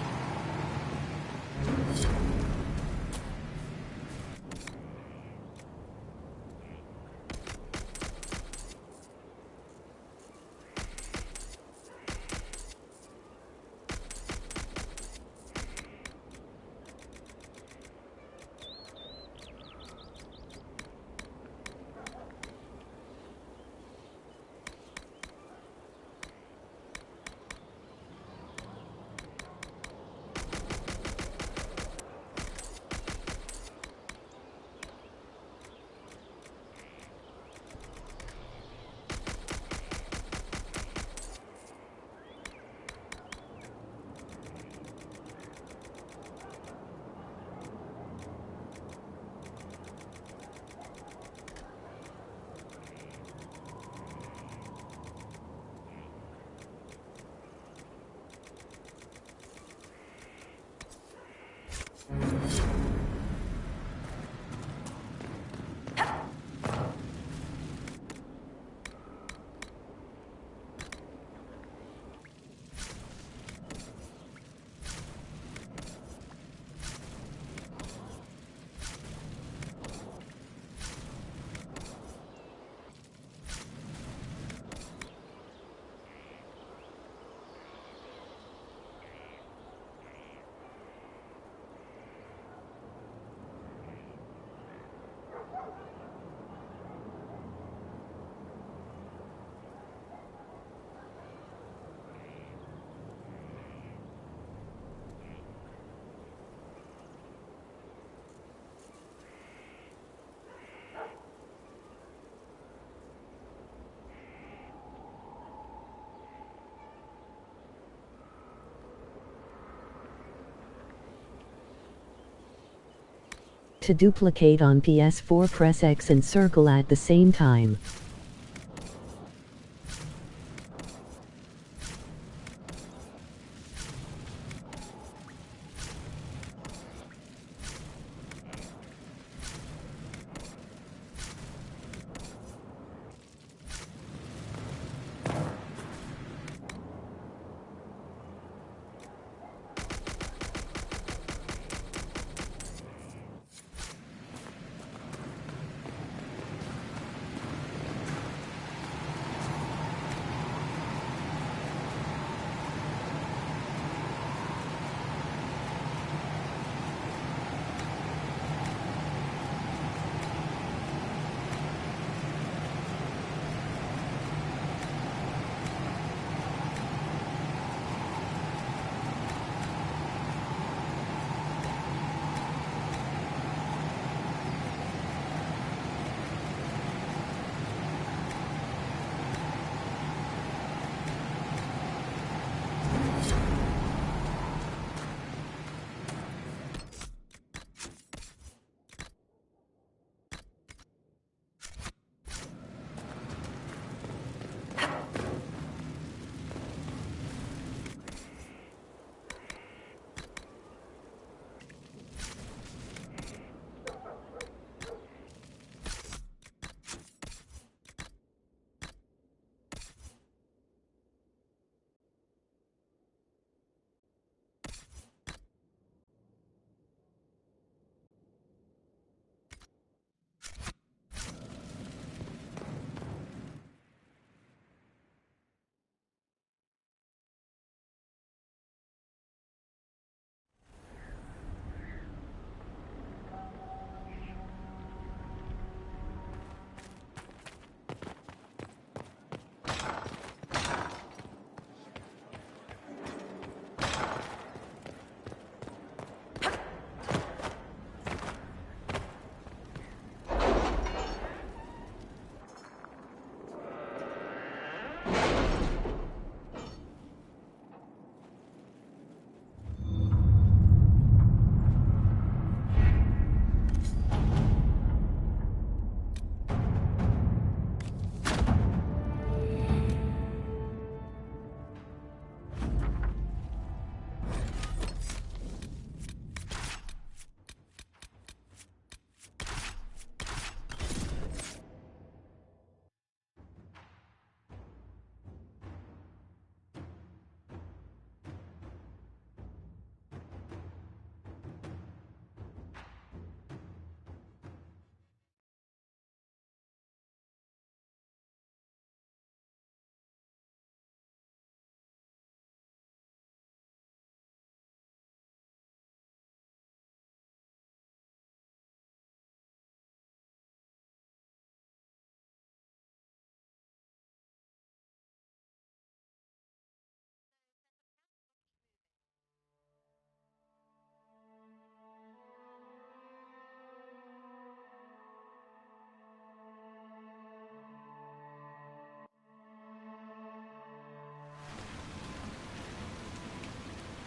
Speaker 2: To duplicate on PS4, press X and circle at the same time.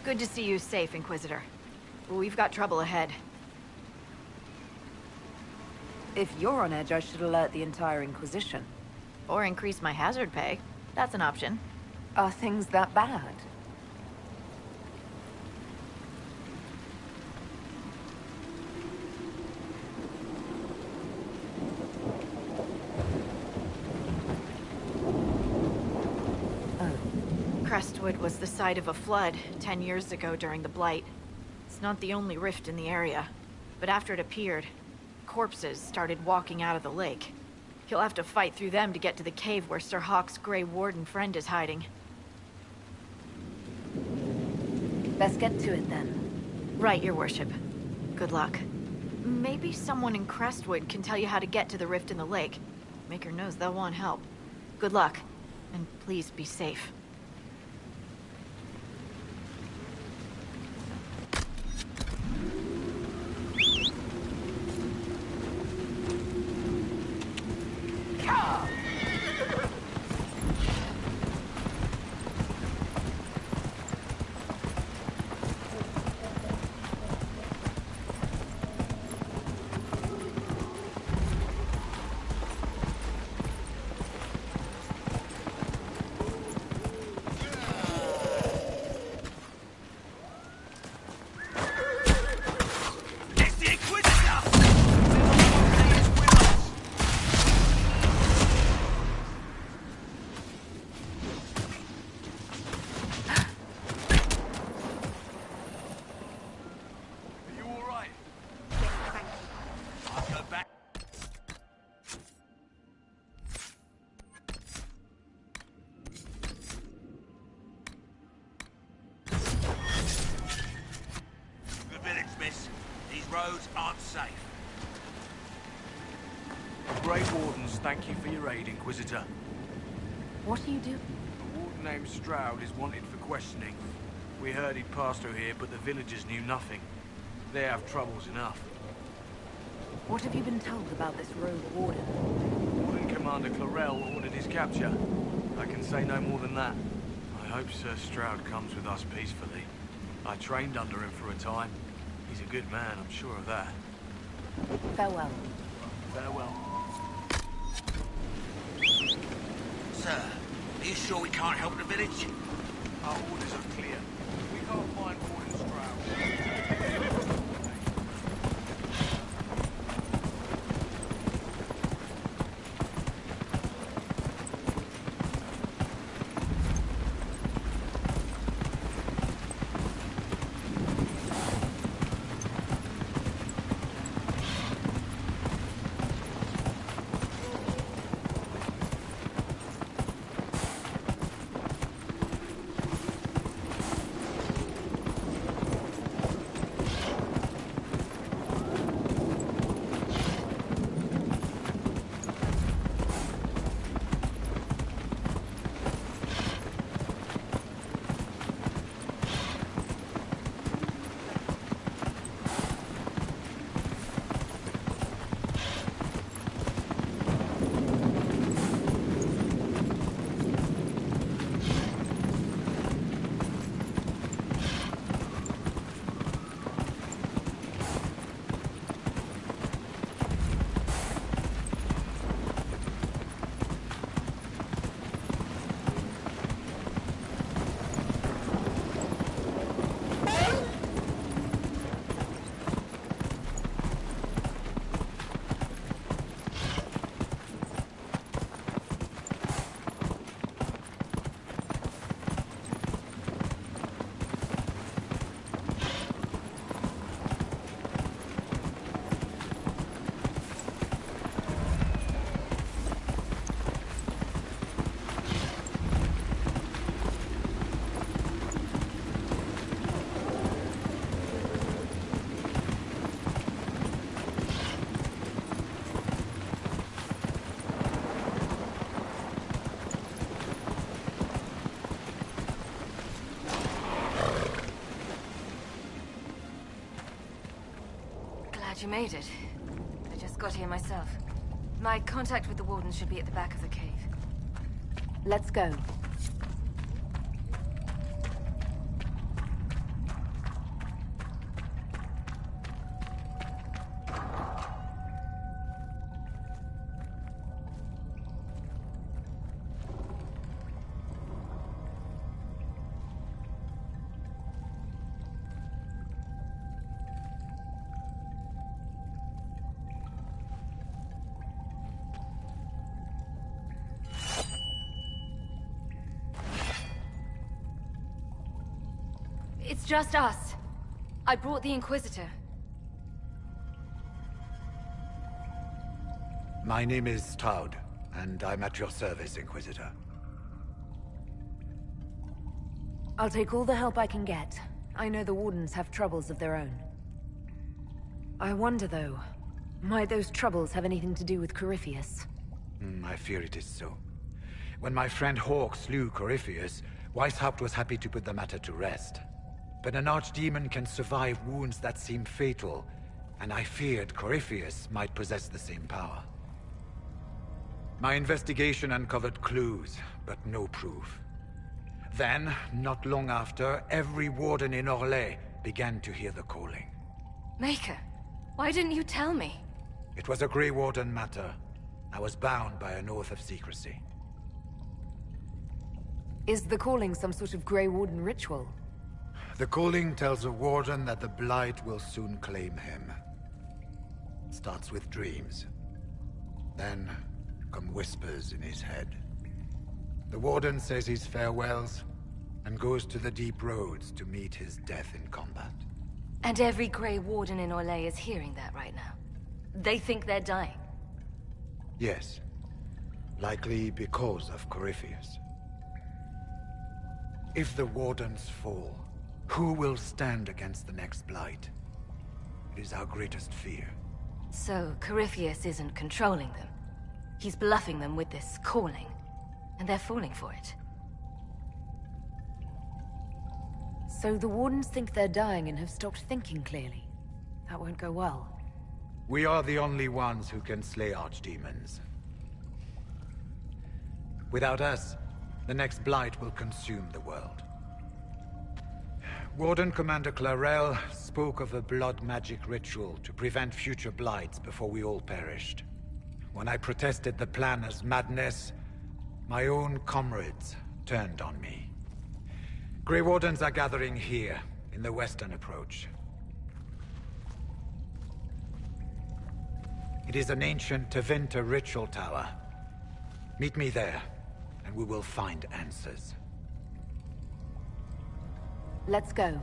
Speaker 20: Good to see you safe, Inquisitor. We've got trouble ahead.
Speaker 6: If you're on edge, I should alert the entire Inquisition.
Speaker 20: Or increase my hazard pay. That's an option.
Speaker 6: Are things that bad?
Speaker 20: Crestwood was the site of a flood 10 years ago during the Blight. It's not the only rift in the area, but after it appeared, corpses started walking out of the lake. You'll have to fight through them to get to the cave where Sir Hawk's Grey Warden friend is hiding.
Speaker 6: Let's get to it then.
Speaker 20: Right, Your Worship. Good luck. Maybe someone in Crestwood can tell you how to get to the rift in the lake. Maker knows they'll want help. Good luck, and please be safe.
Speaker 12: roads aren't safe.
Speaker 21: The Grey Wardens thank you for your aid, Inquisitor.
Speaker 22: What do you do?
Speaker 21: A warden named Stroud is wanted for questioning. We heard he'd passed through here, but the villagers knew nothing. They have troubles enough.
Speaker 22: What have you been told about this rogue warden?
Speaker 21: Warden Commander Clarel ordered his capture. I can say no more than that. I hope Sir Stroud comes with us peacefully. I trained under him for a time. He's a good man, I'm sure of that.
Speaker 22: Farewell.
Speaker 21: Farewell.
Speaker 12: Sir, are you sure we can't help the village?
Speaker 21: Our orders are clear. We can't find Warden Stroud.
Speaker 4: You made it. I just got here myself. My contact with the Warden should be at the back of the cave.
Speaker 22: Let's go.
Speaker 4: It's just us. I brought the Inquisitor.
Speaker 23: My name is Stroud, and I'm at your service, Inquisitor.
Speaker 6: I'll take all the help I can get. I know the Wardens have troubles of their own. I wonder, though, might those troubles have anything to do with Corypheus?
Speaker 23: I fear it is so. When my friend Hawke slew Corypheus, Weishaupt was happy to put the matter to rest. But an archdemon can survive wounds that seem fatal, and I feared Corypheus might possess the same power. My investigation uncovered clues, but no proof. Then, not long after, every warden in Orlais began to hear the calling.
Speaker 4: Maker, why didn't you tell me?
Speaker 23: It was a Grey Warden matter. I was bound by an oath of secrecy.
Speaker 6: Is the calling some sort of Grey Warden ritual?
Speaker 23: The calling tells a warden that the Blight will soon claim him. Starts with dreams. Then come whispers in his head. The warden says his farewells and goes to the deep roads to meet his death in combat.
Speaker 4: And every Grey Warden in Orlais is hearing that right now. They think they're dying.
Speaker 23: Yes. Likely because of Corypheus. If the Wardens fall, who will stand against the next Blight? is our greatest fear.
Speaker 1: So, Corypheus isn't controlling them. He's bluffing them with this calling, and they're falling for it.
Speaker 6: So the Wardens think they're dying and have stopped thinking clearly. That won't go well.
Speaker 23: We are the only ones who can slay archdemons. Without us, the next blight will consume the world. Warden Commander Clarel spoke of a blood magic ritual to prevent future blights before we all perished. When I protested the plan as madness, my own comrades turned on me. Grey Wardens are gathering here, in the western approach. It is an ancient Tevinter ritual tower. Meet me there, and we will find answers.
Speaker 6: Let's go.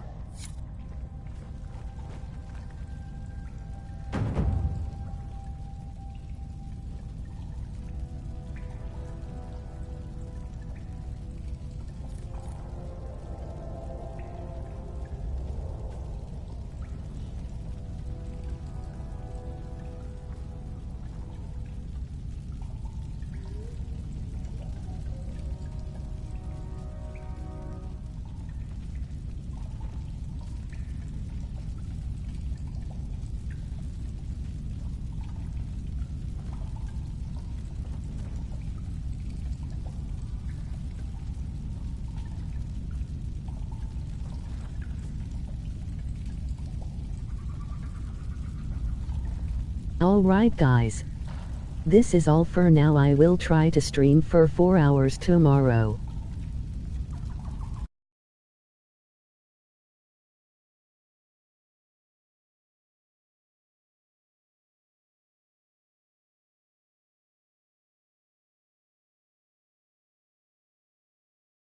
Speaker 2: Alright guys. This is all for now. I will try to stream for 4 hours tomorrow.